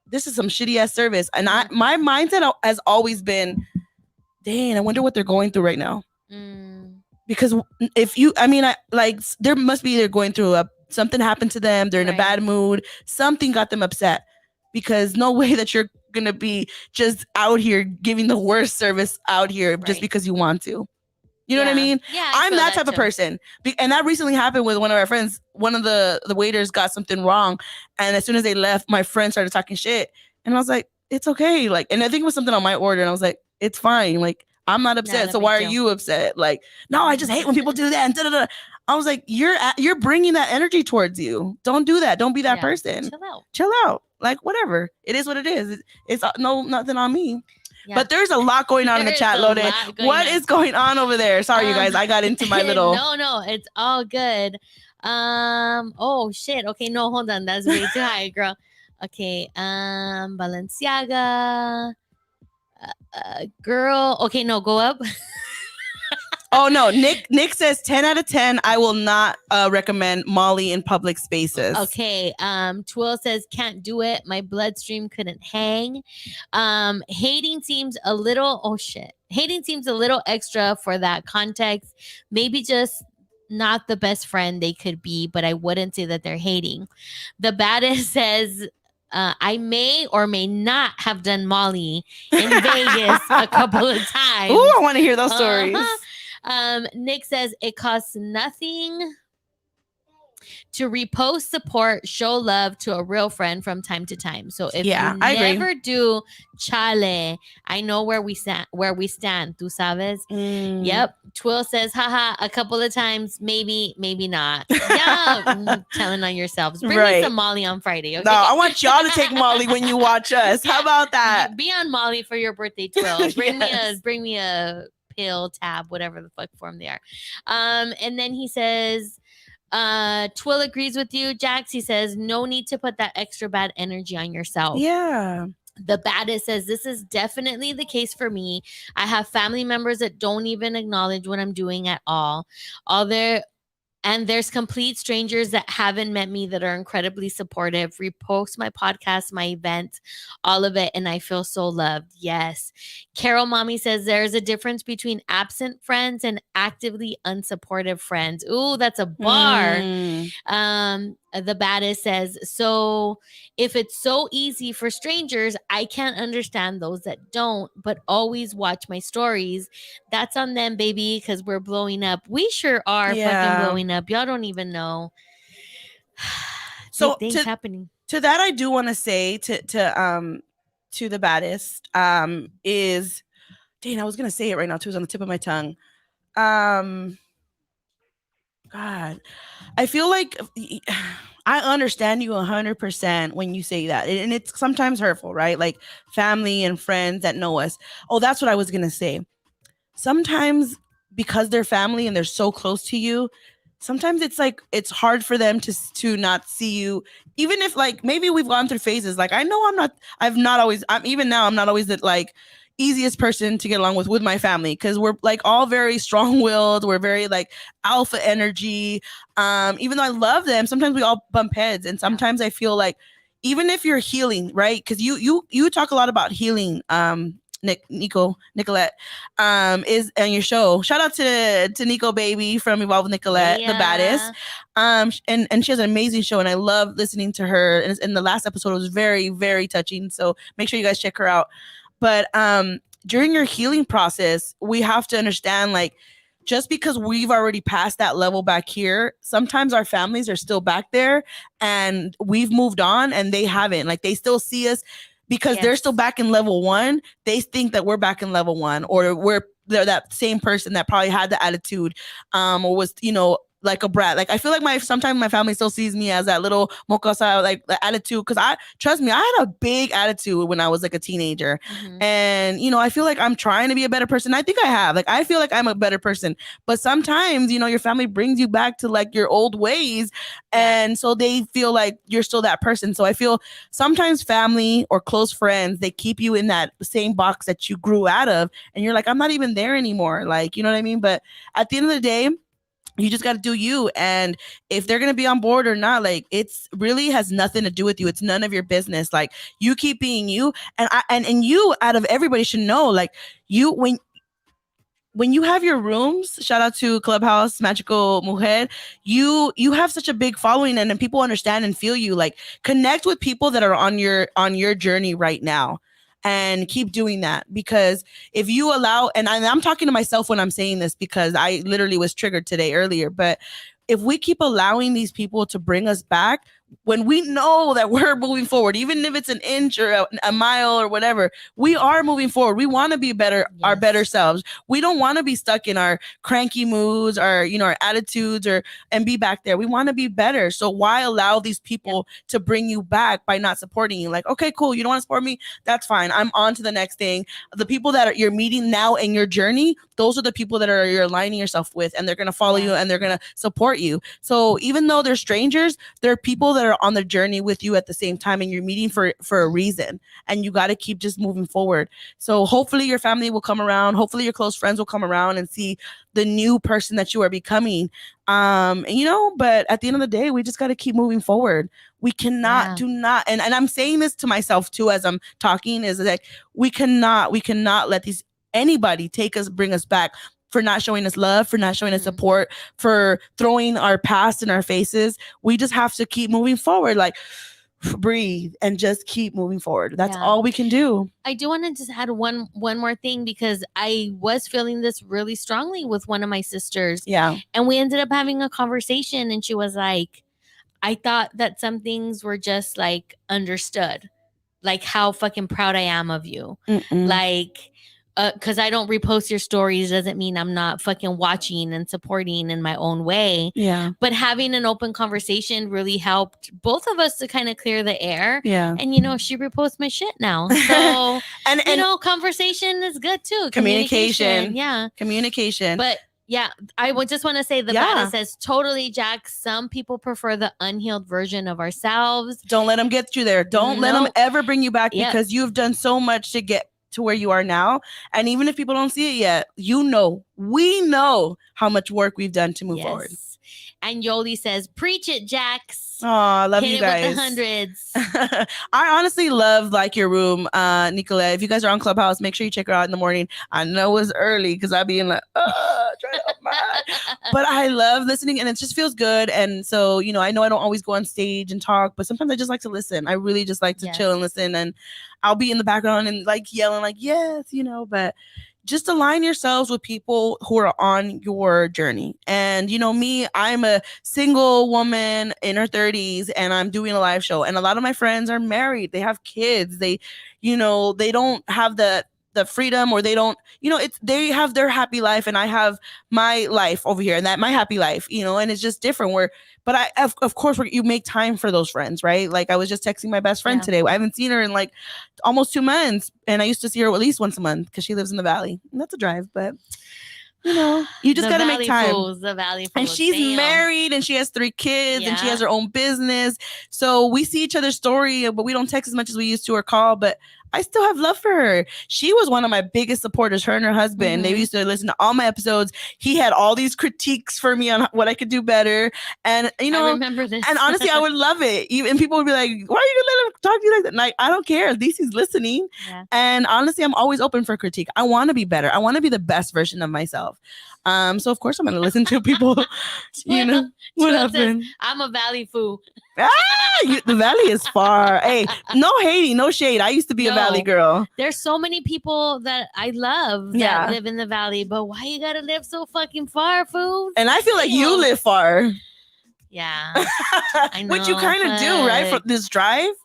this is some shitty ass service. And my mindset has always been, dang, I wonder what they're going through right now. Because there must be, they're going through something happened to them. They're in a bad mood. Something got them upset. Because no way that you're going to be just out here giving the worst service out here just because you want to. You know what I mean? Yeah, I'm that type of person. And that recently happened with one of our friends. One of the waiters got something wrong. And as soon as they left, my friend started talking shit. And I was like, it's okay. Like, and I think it was something on my order. And I was like, it's fine. Like, I'm not upset. So why are you upset? Like, no, I just hate when people do that. And da-da-da. I was like, you're bringing that energy towards you. Don't do that. Don't be that person. Chill out. Like, whatever. It is what it is. It's nothing on me. Yeah. But there's a lot going on in the chat, Lode. What is going on over there? Sorry, you guys. I got into my little. No, it's all good. Oh shit. Okay, no, hold on. That's way too high, girl. Okay. Balenciaga. Girl. Okay, no, go up. Oh no, Nick says 10 out of 10. I will not recommend Molly in public spaces. Okay. Twill says can't do it. My bloodstream couldn't hang. Hating seems a little extra for that context. Maybe just not the best friend they could be, but I wouldn't say that they're hating. The baddest says I may or may not have done Molly in Vegas a couple of times. Ooh, I want to hear those stories. Nick says it costs nothing to repost, support, show love to a real friend from time to time. So if you never do, chale, I know where we stand. Tu sabes? Yep. Twill says, haha, a couple of times, maybe not. Yeah, telling on yourselves. Bring me some Molly on Friday. Okay? No, I want y'all to take Molly when you watch us. How about that? Be on Molly for your birthday, Twill. Bring me a pill, tab, whatever the fuck form they are. And then he says, Twill agrees with you, Jax. He says, no need to put that extra bad energy on yourself. Yeah. The baddest says, this is definitely the case for me. I have family members that don't even acknowledge what I'm doing at all. And there's complete strangers that haven't met me that are incredibly supportive, repost my podcast, my event, all of it. And I feel so loved. Yes. Carol Mommy says there's a difference between absent friends and actively unsupportive friends. Ooh, that's a bar. The baddest says, so if it's so easy for strangers, I can't understand those that don't, but always watch my stories. That's on them, baby, because we're blowing up. We sure are fucking blowing up. Y'all don't even know. So things happening. To that, I do want to say to the baddest is, dang, I was gonna say it right now too. It's on the tip of my tongue. God, I feel like I understand you 100% when you say that. And it's sometimes hurtful, right? Like family and friends that know us. Oh, that's what I was going to say. Sometimes because they're family and they're so close to you, sometimes it's like, it's hard for them to not see you. Even if like, maybe we've gone through phases. Like, I know I'm not always that like, easiest person to get along with my family, because we're like all very strong-willed. We're very like alpha energy. Even though I love them, sometimes we all bump heads, and sometimes I feel like even if you're healing, right? Because you talk a lot about healing. Nicolette, is on your show. Shout out to Nico Baby from Evolve with Nicolette, the baddest. And she has an amazing show, and I love listening to her. And the last episode was very, very touching. So make sure you guys check her out. But during your healing process, we have to understand, like, just because we've already passed that level back here, sometimes our families are still back there and we've moved on and they haven't. Like, they still see us because they're still back in level 1. They think that we're back in level 1, or they're that same person that probably had the attitude, or was, like a brat. Like, I feel like sometimes my family still sees me as that little mocosa, like the attitude. Cause trust me, I had a big attitude when I was like a teenager. Mm-hmm. And, I feel like I'm trying to be a better person. I think I have, like, I feel like I'm a better person, but sometimes, your family brings you back to like your old ways. And so they feel like you're still that person. So I feel sometimes family or close friends, they keep you in that same box that you grew out of. And you're like, I'm not even there anymore. Like, you know what I mean? But at the end of the day, you just got to do you. And if they're going to be on board or not, like, it's really has nothing to do with you. It's none of your business. Like, you keep being you. And you, out of everybody, should know, like, you, when you have your rooms, shout out to Clubhouse Magical Mujer, you have such a big following, and then people understand and feel you. Like, connect with people that are on your journey right now. And keep doing that, because if you allow, and I'm talking to myself when I'm saying this, because I literally was triggered today earlier, but if we keep allowing these people to bring us back, when we know that we're moving forward, even if it's an inch or a mile or whatever, we are moving forward. We want to be better, our better selves. We don't want to be stuck in our cranky moods or, our attitudes and be back there. We want to be better. So why allow these people to bring you back by not supporting you? Like, okay, cool. You don't want to support me? That's fine. I'm on to the next thing. The people that you're meeting now in your journey, those are the people that you're aligning yourself with, and they're going to follow you and they're going to support you. So even though they're strangers, they're people that are on the journey with you at the same time, and you're meeting for a reason, and you got to keep just moving forward. So hopefully your family will come around. Hopefully your close friends will come around and see the new person that you are becoming. But at the end of the day, we just got to keep moving forward. We cannot and I'm saying this to myself too as I'm talking, is like, we cannot let anybody bring us back for not showing us love, for not showing us support, for throwing our past in our faces. We just have to keep moving forward, like, breathe and just keep moving forward. That's all we can do. I do want to just add one more thing, because I was feeling this really strongly with one of my sisters. Yeah. And we ended up having a conversation, and she was like, I thought that some things were just like understood, like how fucking proud I am of you. Like, because I don't repost your stories doesn't mean I'm not fucking watching and supporting in my own way. Yeah. But having an open conversation really helped both of us to kind of clear the air. Yeah. And, she reposts my shit now. So, and conversation is good too. Communication. Yeah. Communication. But yeah, I would just want to say the baddest says, totally, Jack. Some people prefer the unhealed version of ourselves. Don't let them get you there. Don't let them ever bring you back, because you've done so much to get to where you are now. And even if people don't see it yet, we know how much work we've done to move forward. And Yoli says, preach it, Jax. Oh, I love you guys. Hit it with the hundreds. I honestly love like your room, Nicolette. If you guys are on Clubhouse, make sure you check her out in the morning. I know it's early because I be in like, trying to up my but I love listening, and it just feels good. And so, I know I don't always go on stage and talk, but sometimes I just like to listen. I really just like to chill and listen, and I'll be in the background and like yelling like, yes, but just align yourselves with people who are on your journey. And, me, I'm a single woman in her 30s, and I'm doing a live show. And a lot of my friends are married. They have kids. They don't have the freedom, or they don't, they have their happy life, and I have my life over here, and that my happy life, and it's just different. But I, of course, you make time for those friends, right? Like, I was just texting my best friend today. I haven't seen her in like almost 2 months, and I used to see her at least once a month because she lives in the valley, and that's a drive, but you just got to make time. The valley fools. And she's married, and she has 3 kids, and she has her own business. So we see each other's story, but we don't text as much as we used to or call. But I still have love for her. She was one of my biggest supporters, her and her husband. They used to listen to all my episodes. He had all these critiques for me on what I could do better. And, you know, I remember this. and honestly, I would love it. Even people would be like, why are you going to let him talk to you like that? And like, I don't care. At least he's listening. Yeah. And honestly, I'm always open for critique. I want to be better. I want to be the best version of myself. So of course I'm going to listen to people, you know, what happened? I'm a valley fool. The valley is far. Hey, no hating, no shade. I used to be a valley girl. There's so many people that I love that live in the valley, but why you gotta live so fucking far, fool? And I feel like you live far. Yeah, I know. Which you kind of do, right? For this drive.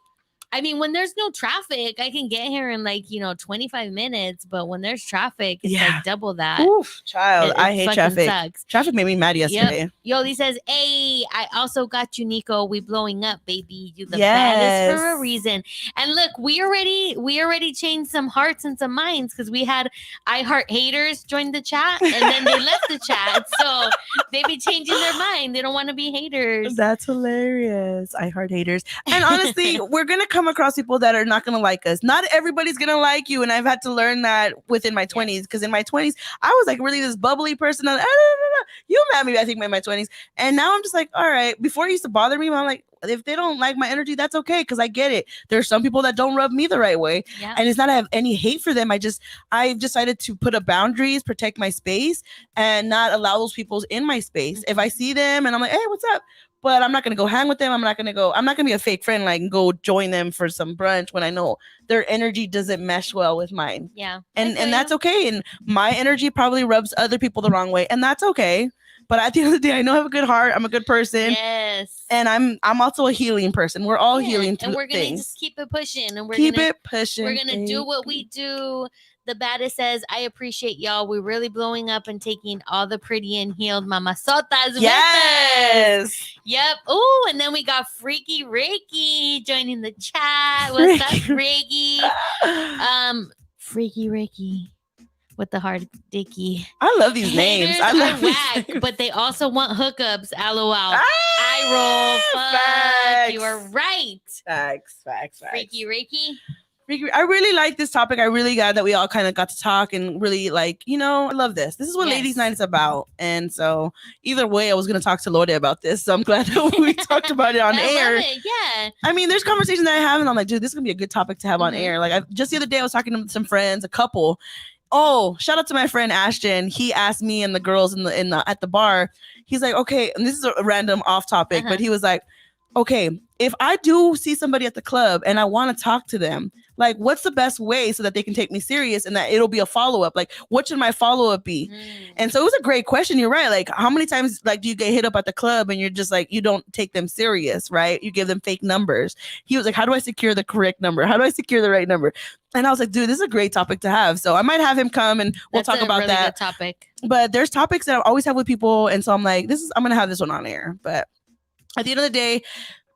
I mean, when there's no traffic, I can get here in 25 minutes. But when there's traffic, it's like double that. Oof, child. I hate traffic. Sucks. Traffic made me mad yesterday. Yep. Yoli says, hey, I also got you, Nico. We blowing up, baby. You the baddest for a reason. And look, we already changed some hearts and some minds because we had I Heart Haters join the chat and then they left the chat. So they be changing their mind. They don't want to be haters. That's hilarious. I Heart Haters. And honestly, we're going to come across people that are not going to like us. Not everybody's going to like you. And I've had to learn that within my 20s, because in my 20s, I was like really this bubbly person. You met me, I think, in my 20s. And now I'm just like, all right. Before it used to bother me, I'm like, if they don't like my energy, that's okay, because I get it. There's some people that don't rub me the right way. Yeah. And it's not I have any hate for them. I've decided to put up boundaries, protect my space, and not allow those people in my space. If I see them and I'm like, hey, what's up? But I'm not going to go hang with them. I'm not going to be a fake friend, like go join them for some brunch when I know their energy doesn't mesh well with mine. Yeah. And that's okay. And my energy probably rubs other people the wrong way. And that's okay. But at the end of the day, I know I have a good heart. I'm a good person. Yes. And I'm also a healing person. We're all healing and we're going to just keep it pushing. And we're going to do what we do. The baddest says, I appreciate y'all. We're really blowing up and taking all the pretty and healed mamasotas with us. Yep. Oh, and then we got Freaky Ricky joining the chat. What's up, Freaky? Freaky Ricky with the hard dicky. I love these names. I love whack, but they also want hookups. LOL. I roll. Fuck. Facts. You are right. Facts. Freaky Ricky. I really like this topic. I really glad that we all kind of got to talk and really I love this. This is what Ladies Night is about. And so either way, I was going to talk to Lorde about this. So I'm glad that we talked about it on air. Love it. Yeah. I mean, there's conversations that I have and I'm like, dude, this is going to be a good topic to have on air. Like just the other day I was talking to some friends, a couple. Oh, shout out to my friend Ashton. He asked me and the girls at the bar. He's like, okay, and this is a random off topic, but he was like, okay, if I do see somebody at the club and I want to talk to them, like, what's the best way so that they can take me serious and that it'll be a follow-up? Like, what should my follow-up be? And so it was a great question. You're right. Like, how many times do you get hit up at the club and you're just like, you don't take them serious, right? You give them fake numbers. He was like, how do I secure the correct number? How do I secure the right number? And I was like, dude, this is a great topic to have. So I might have him come and we'll talk about really that. Good topic. But there's topics that I always have with people. And so I'm like, I'm going to have this one on air. But at the end of the day,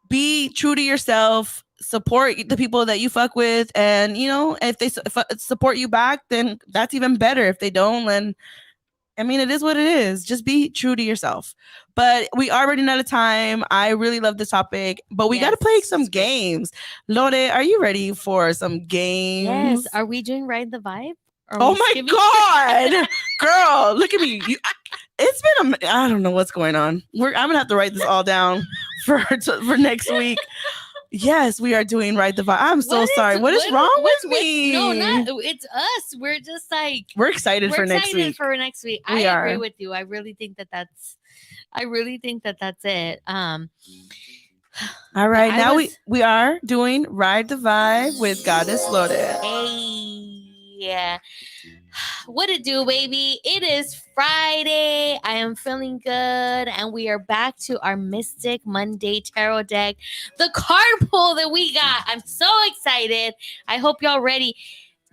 be true to yourself, support the people that you fuck with. And, if they support you back, then that's even better. If they don't, then, I mean, it is what it is. Just be true to yourself. But we are running out of time. I really love this topic, but we got to play some games. Lorde, are you ready for some games? Yes. Are we doing Ride the Vibe? Oh my God. Girl, look at me. It's been I don't know what's going on. I'm going to have to write this all down for next week. Yes, we are doing Ride the Vibe. I'm so sorry. What is wrong with me? No, it's us. We're just like we're excited for next week. I agree with you. I really think that that's it. All right, now we are doing Ride the Vibe with Goddess Lorde. Hey, yeah. What it do, baby? It is Friday. I am feeling good, and we are back to our Mystic Monday Tarot deck. The card pull that we got. I'm so excited. I hope y'all ready.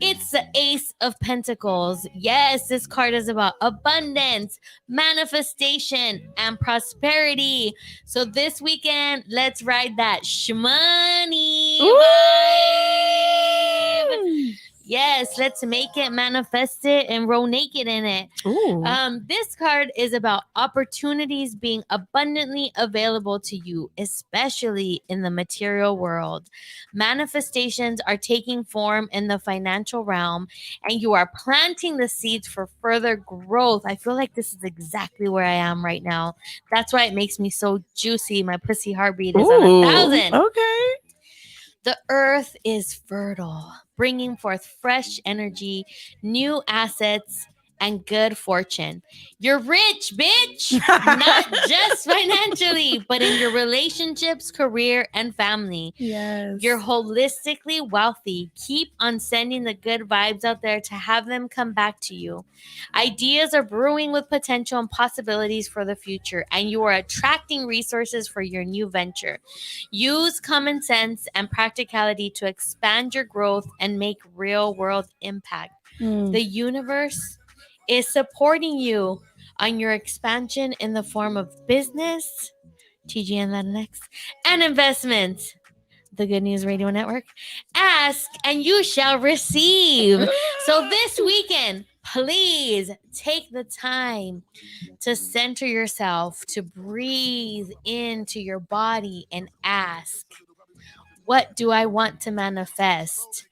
It's the Ace of Pentacles. Yes, this card is about abundance, manifestation, and prosperity. So this weekend, let's ride that shmoney vibe. Yes, let's make it, manifest it, and roll naked in it. Ooh. This card is about opportunities being abundantly available to you, especially in the material world. Manifestations are taking form in the financial realm, and you are planting the seeds for further growth. I feel like this is exactly where I am right now. That's why it makes me so juicy. My pussy heartbeat is on 1,000. Okay. The earth is fertile, bringing forth fresh energy, new assets, and good fortune. You're rich, bitch! Not just financially, but in your relationships, career, and family. Yes. You're holistically wealthy. Keep on sending the good vibes out there to have them come back to you. Ideas are brewing with potential and possibilities for the future, and you are attracting resources for your new venture. Use common sense and practicality to expand your growth and make real world impact. The universe is supporting you on your expansion in the form of business, TGN Latinx, and investments. The Good News Radio Network. Ask and you shall receive. So this weekend, please take the time to center yourself, to breathe into your body and ask, what do I want to manifest?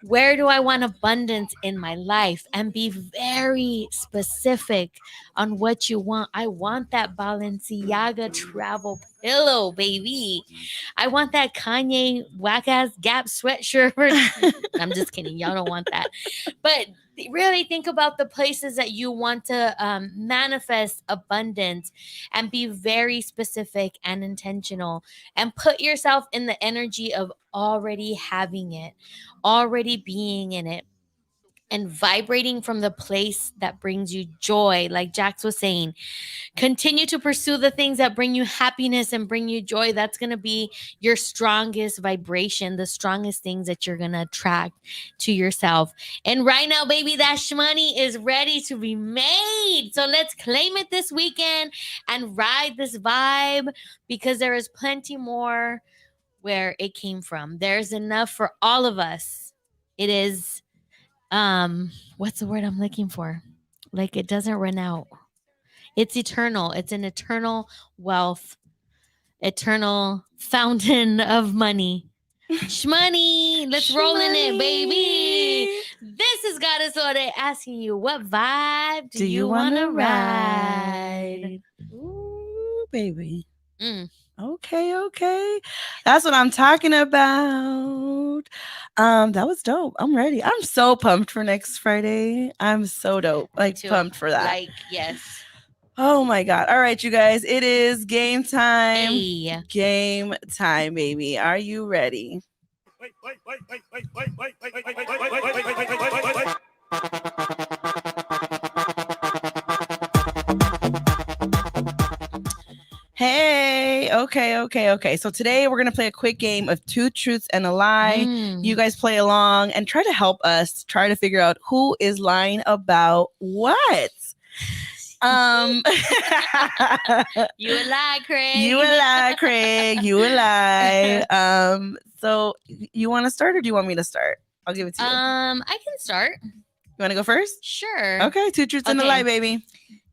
Where do I want abundance in my life? And be very specific on what you want. I want that Balenciaga travel pillow, baby. I want that Kanye whack ass Gap sweatshirt. I'm just kidding. Y'all don't want that. But really think about the places that you want to manifest abundance, and be very specific and intentional, and put yourself in the energy of already having it, already being in it, and vibrating from the place that brings you joy. Like Jax was saying, continue to pursue the things that bring you happiness and bring you joy. That's going to be your strongest vibration, the strongest things that you're going to attract to yourself. And right now, baby, that shmoney is ready to be made. So let's claim it this weekend and ride this vibe, because there is plenty more where it came from. There's enough for all of us. It is, what's the word I'm looking for? Like, it doesn't run out. It's eternal. It's an eternal wealth, eternal fountain of money. Shmoney, let's roll in it, baby. This is Goddess Ode asking you, what vibe do you want to ride? Ooh, baby. Mm. Okay. That's what I'm talking about. That was dope. I'm ready. I'm so pumped for next Friday. I'm so dope. Like, pumped for that. Like, yes. Oh my God. All right, you guys. It is game time. Hey. Game time, baby. Are you ready? Hey, okay. So today we're going to play a quick game of two truths and a lie. You guys play along and try to help us try to figure out who is lying about what. You a lie, Craig. You a lie, Craig. You a lie. So you want to start or do you want me to start? I'll give it to you. I can start. You want to go first? Sure. Okay, two truths and a lie, baby.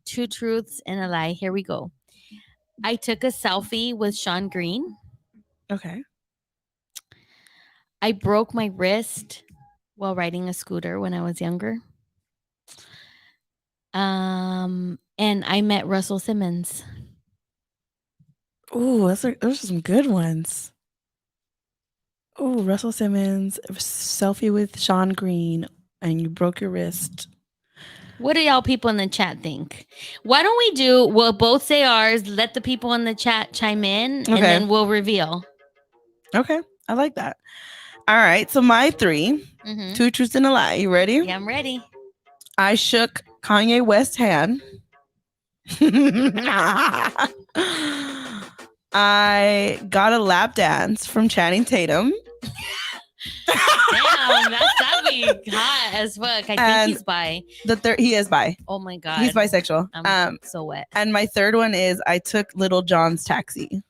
Two truths and a lie. Here we go. I took a selfie with Sean Green. Okay. I broke my wrist while riding a scooter when I was younger. And I met Russell Simmons. Ooh, those are some good ones. Oh, Russell Simmons, selfie with Sean Green, and you broke your wrist. What do y'all people in the chat think? Why don't we'll both say ours, let the people in the chat chime in, and then we'll reveal. Okay, I like that. All right, so my three, two truths and a lie. You ready? Yeah, I'm ready. I shook Kanye West's hand. I got a lap dance from Channing Tatum. Damn, that'd be hot as fuck. I think he's bi. He is bi. Oh my God. He's bisexual. I'm so wet. And my third one is I took Little John's taxi.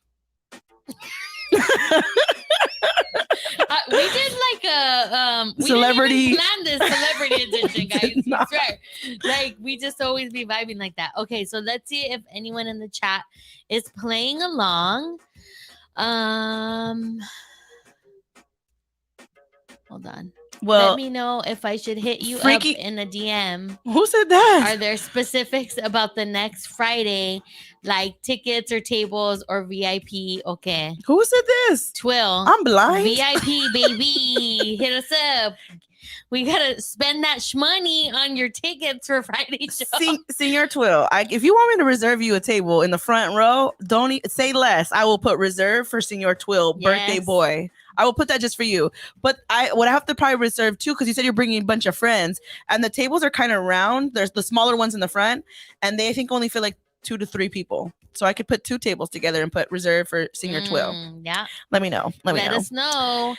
We did like a Celebrity. We didn't even plan this celebrity edition, guys. Did not. I swear. Like we just always be vibing like that. Okay, so let's see if anyone in the chat is playing along. Hold on. Well, let me know if I should hit you Freaky- up in a DM. who said that? Are there specifics about the next Friday, like tickets or tables or VIP? Okay. Who said this? Twill. I'm blind. VIP, baby. Hit us up. We gotta spend that shmoney on your tickets for Friday show. Senior Twill, if you want me to reserve you a table in the front row, don't say less. I will put reserve for Senior Twill, birthday Yes. boy. I will put that just for you. But I would have to probably reserve too, because you said you're bringing a bunch of friends, and the tables are kind of round. There's the smaller ones in the front, and they I think only fit like 2 to 3 people. So I could put 2 tables together and put reserve for Senior Twill. Yeah. Let me know. Let us know.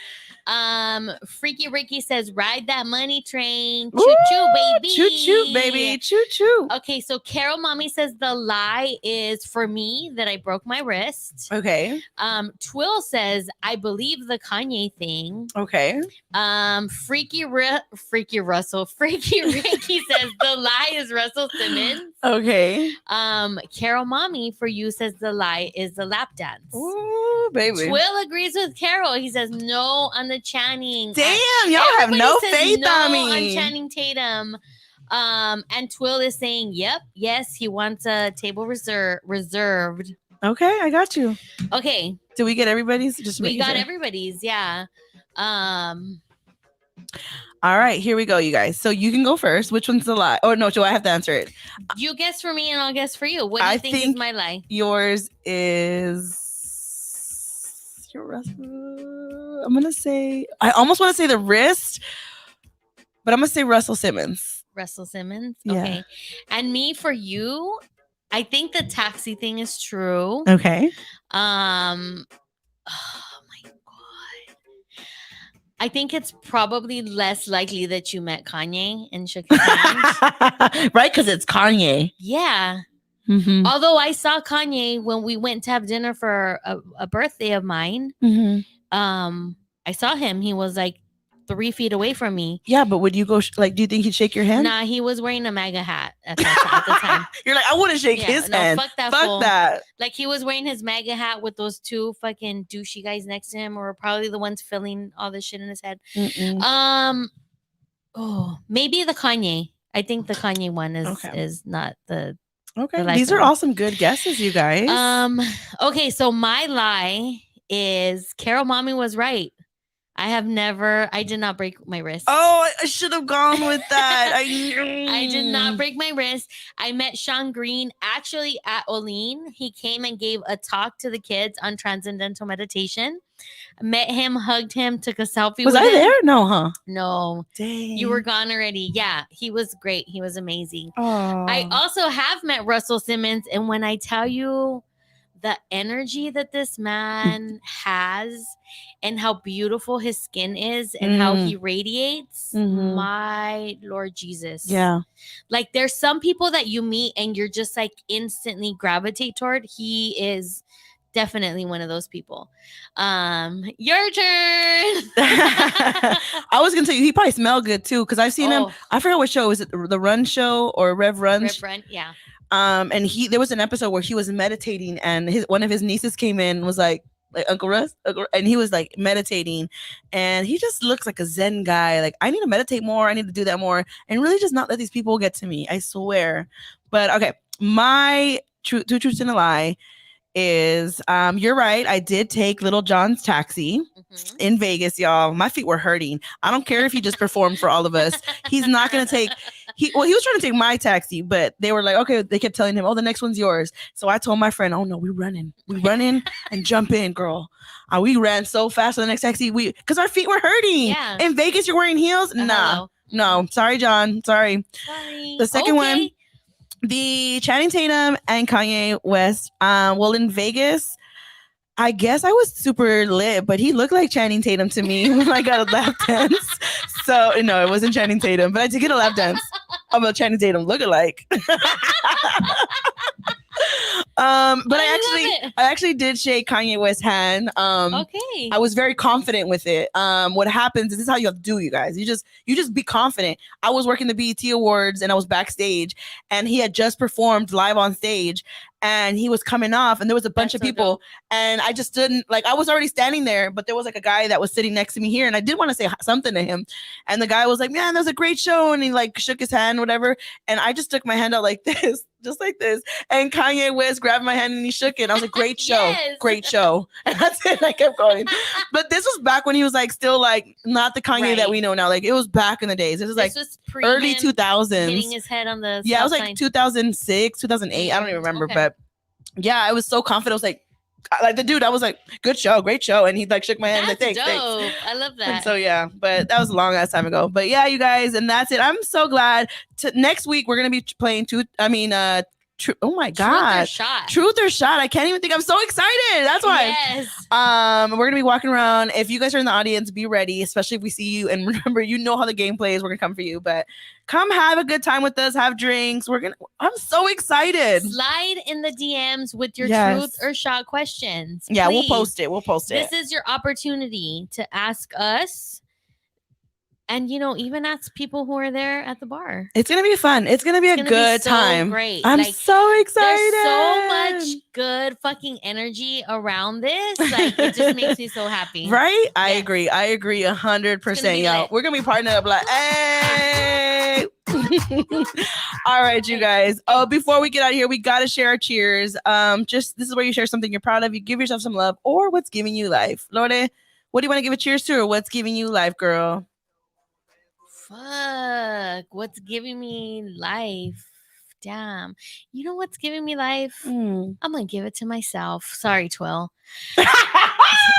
Freaky Ricky says, ride that money train. Woo! Choo choo, baby. Choo choo, baby. Choo choo. Okay, so Carol Mommy says the lie is for me that I broke my wrist. Okay. Twill says, I believe the Kanye thing. Okay. Freaky Russell. Freaky Ricky says the lie is Russell Simmons. Okay. Carol Mommy for you says the lie is the lap dance. Ooh, baby. Twill agrees with Carol. He says no on the Channing. Damn, y'all have no faith on me. On Channing Tatum. And Twill is saying, yep, yes, he wants a table reserved. Okay, I got you. Okay. Did we get everybody's? Just we got sure. everybody's, yeah. All right, here we go, you guys. So you can go first. Which one's the lie? Oh no, Joe, I have to answer it. You guess for me and I'll guess for you. What do you think is my lie? Yours is I'm gonna say I almost want to say the wrist, but I'm gonna say Russell Simmons. Russell Simmons? Yeah. Okay. And me for you, I think the taxi thing is true. Okay. Oh my God. I think it's probably less likely that you met Kanye and shook his hand. Right? Because it's Kanye. Yeah. Mm-hmm. Although I saw Kanye when we went to have dinner for a birthday of mine. Mm-hmm. I saw him. He was like 3 feet away from me. Yeah, but would you go do you think he'd shake your hand? Nah, he was wearing a MAGA hat at the time. You're like, I wouldn't shake his hand. Fuck that. Fuck that. Like he was wearing his MAGA hat with those 2 fucking douchey guys next to him, or probably the ones filling all this shit in his head. Mm-mm. Maybe the Kanye. I think the Kanye one is not the. Okay, these are all some good guesses, you guys. Okay, so my lie is Carol Mommy was right. I did not break my wrist. Oh, I should have gone with that. I did not break my wrist. I met Sean Green actually at Olean. He came and gave a talk to the kids on transcendental meditation. I met him, hugged him, took a selfie with him. Was I there? No, huh? No. Dang. You were gone already. Yeah, he was great. He was amazing. Oh. I also have met Russell Simmons, and when I tell you the energy that this man has and how beautiful his skin is and how he radiates, my Lord Jesus. Yeah. Like there's some people that you meet and you're just like instantly gravitate toward. He is definitely one of those people. Your turn. I was gonna tell you he probably smelled good too, because I've seen him. I forgot what show. Was it the Run Show or Rev Run? Rev Run, yeah. And there was an episode where he was meditating, and one of his nieces came in and was like Uncle Russ, and he was like meditating, and he just looks like a Zen guy. Like, I need to meditate more. I need to do that more, and really just not let these people get to me. I swear. But okay, my two truths and a lie is you're right. I did take Little John's taxi in Vegas, y'all. My feet were hurting. I don't care if he just performed for all of us. He's not gonna take. He was trying to take my taxi, but they were like, okay. They kept telling him, oh, the next one's yours. So I told my friend, oh no, we're running and jump in, girl. We ran so fast on the next taxi, because our feet were hurting. Yeah. In Vegas, you're wearing heels? No. Sorry, John. Sorry. The second one. The Channing Tatum and Kanye West. Well, in Vegas, I guess I was super lit, but he looked like Channing Tatum to me when I got a lap dance. So no, it wasn't Channing Tatum, but I did get a lap dance. I'm a Channing Tatum lookalike. But I love I actually did shake Kanye West's hand. Okay. I was very confident with it. What happens is this is how you have to do, you guys. You just be confident. I was working the BET Awards and I was backstage, and he had just performed live on stage, and he was coming off, and there was a bunch That's of so people, dope. and I just didn't like. I was already standing there, but there was like a guy that was sitting next to me here, and I did want to say something to him, and the guy was like, "Man, that was a great show," and he like shook his hand, whatever, and I just stuck my hand out like this, just like this, and Kanye West grabbed my hand and he shook it. And I was like, "Great show, Yes. great show," and that's it. I kept going. But this was back when he was like still like not the Kanye that Right. we know now. Like it was back in the days. This was like This was pre early him 2000s. hitting his head on the Yeah, it was south like side. 2006, 2008. I don't even remember, Okay. but yeah, I was so confident. I was like the dude. I was like, "Good show, great show," and he like shook my hand. That's Like, dope. thanks. I love And that. so yeah, but that was a long ass time ago. But yeah, you guys, and that's it. I'm so glad. Next week we're gonna be playing oh my Truth or god, shot. Truth or Shot. I can't even think. I'm so excited. That's why. Yes. We're gonna be walking around. If you guys are in the audience, be ready, especially if we see you. And remember, you know how the game plays. We're gonna come for you, but come have a good time with us. Have drinks. I'm so excited. Slide in the DMs with your Yes. truth or shot questions. Yeah, Please. we'll post it. We'll post it. This is your opportunity to ask us, and even ask people who are there at the bar. It's gonna be fun. It's gonna be a good so time. Great. I'm Like, so excited. There's so much good fucking energy around this. Like it just makes me so happy. Right? I Yes. agree. I agree 100%, y'all. lit. We're gonna be partying up like, hey. All right, you guys. Oh, before we get out of here, we gotta share our cheers. This is where you share something you're proud of. You give yourself some love or what's giving you life. Lorde, what do you want to give a cheers to, or what's giving you life, girl? Fuck. What's giving me life? Damn. You know what's giving me life? I'm gonna give it to myself. Sorry, Twill.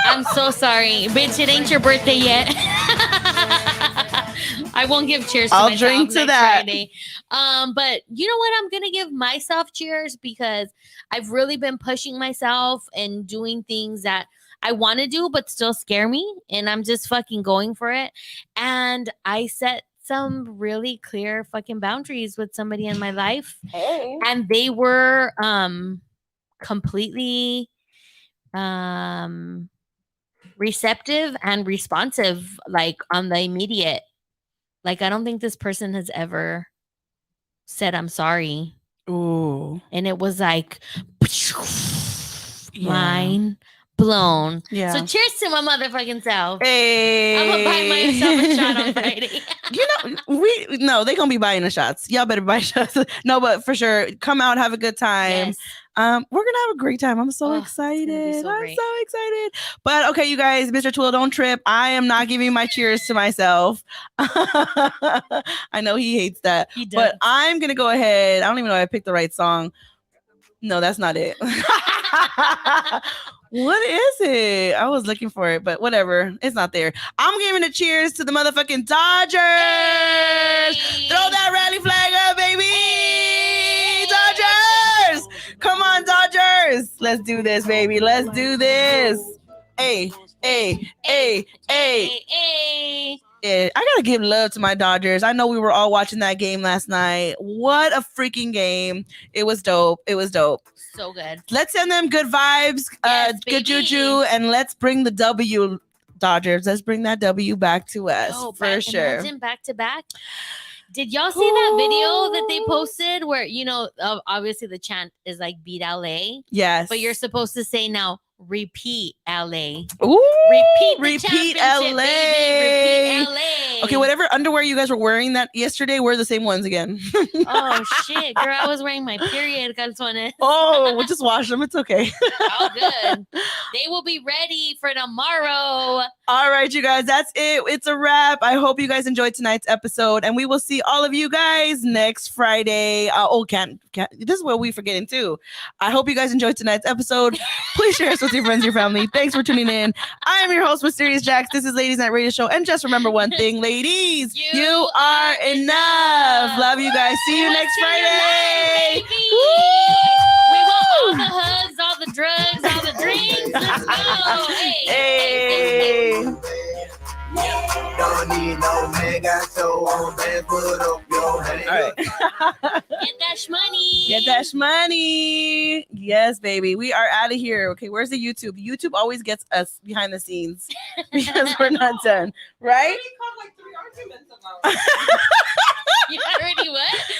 I'm so sorry. Bitch, it ain't your birthday yet. I won't give cheers to I'll myself drink to next that. Friday. But you know what? I'm gonna give myself cheers because I've really been pushing myself and doing things that I want to do but still scare me, and I'm just fucking going for it. And I set some really clear fucking boundaries with somebody in my life, and they were completely receptive and responsive, like on the immediate. Like I don't think this person has ever said I'm sorry. Ooh. And it was like Yeah. mind blown. Yeah. So cheers to my motherfucking self. Hey. I'm gonna buy myself a shot on Friday. They gonna be buying the shots. Y'all better buy shots. No, but for sure, come out, have a good time. Yes. We're gonna have a great time. I'm so excited. I'm so excited. But okay, you guys, Mr. Twill, don't trip. I am not giving my cheers to myself. I know he hates that. He does. But I'm gonna go ahead. I don't even know if I picked the right song. No, that's not it. What is it? I was looking for it, but whatever. It's not there. I'm giving a cheers to the motherfucking Dodgers. Hey. Throw that rally flag up, baby. Hey. Dodgers. Come on, Dodgers. Let's do this, baby. Let's do this. Hey, hey, hey, hey. Hey. Yeah, I gotta give love to my Dodgers. I know we were all watching that game last night. What a freaking game. It was dope. It was dope. So good. Let's send them good vibes, Yes, good baby. juju, and let's bring the W, Dodgers. Let's bring that W back to us for sure. Imagine back to back. Did y'all see that video that they posted where, obviously the chant is like beat LA, Yes. but you're supposed to say now repeat LA. Ooh, Repeat repeat championship, LA. baby. Repeat LA. Okay, whatever underwear you guys were wearing that yesterday, wear the same ones again. Oh shit, girl! I was wearing my period calzones. Oh, we'll just wash them. It's okay. All good. They will be ready for tomorrow. All right, you guys, that's it. It's a wrap. I hope you guys enjoyed tonight's episode, and we will see all of you guys next Friday. This is what we forgetting too. I hope you guys enjoyed tonight's episode. Please share us with your friends, your family. Thanks for tuning in. I am your host, Mysterious Jax. This is Ladies Night Radio Show, and just remember one thing, ladies, you are enough. Love you guys. See you next Friday. We want all the hugs, all the drugs, all the drinks. Let's go. Hey. Don't need no mega, so on back, put up your hand. All right. Get that shmoney. Get that money. Yes, baby. We are out of here. Okay, where's the YouTube? YouTube always gets us behind the scenes because we're not done, right? Like 3 arguments about You already what?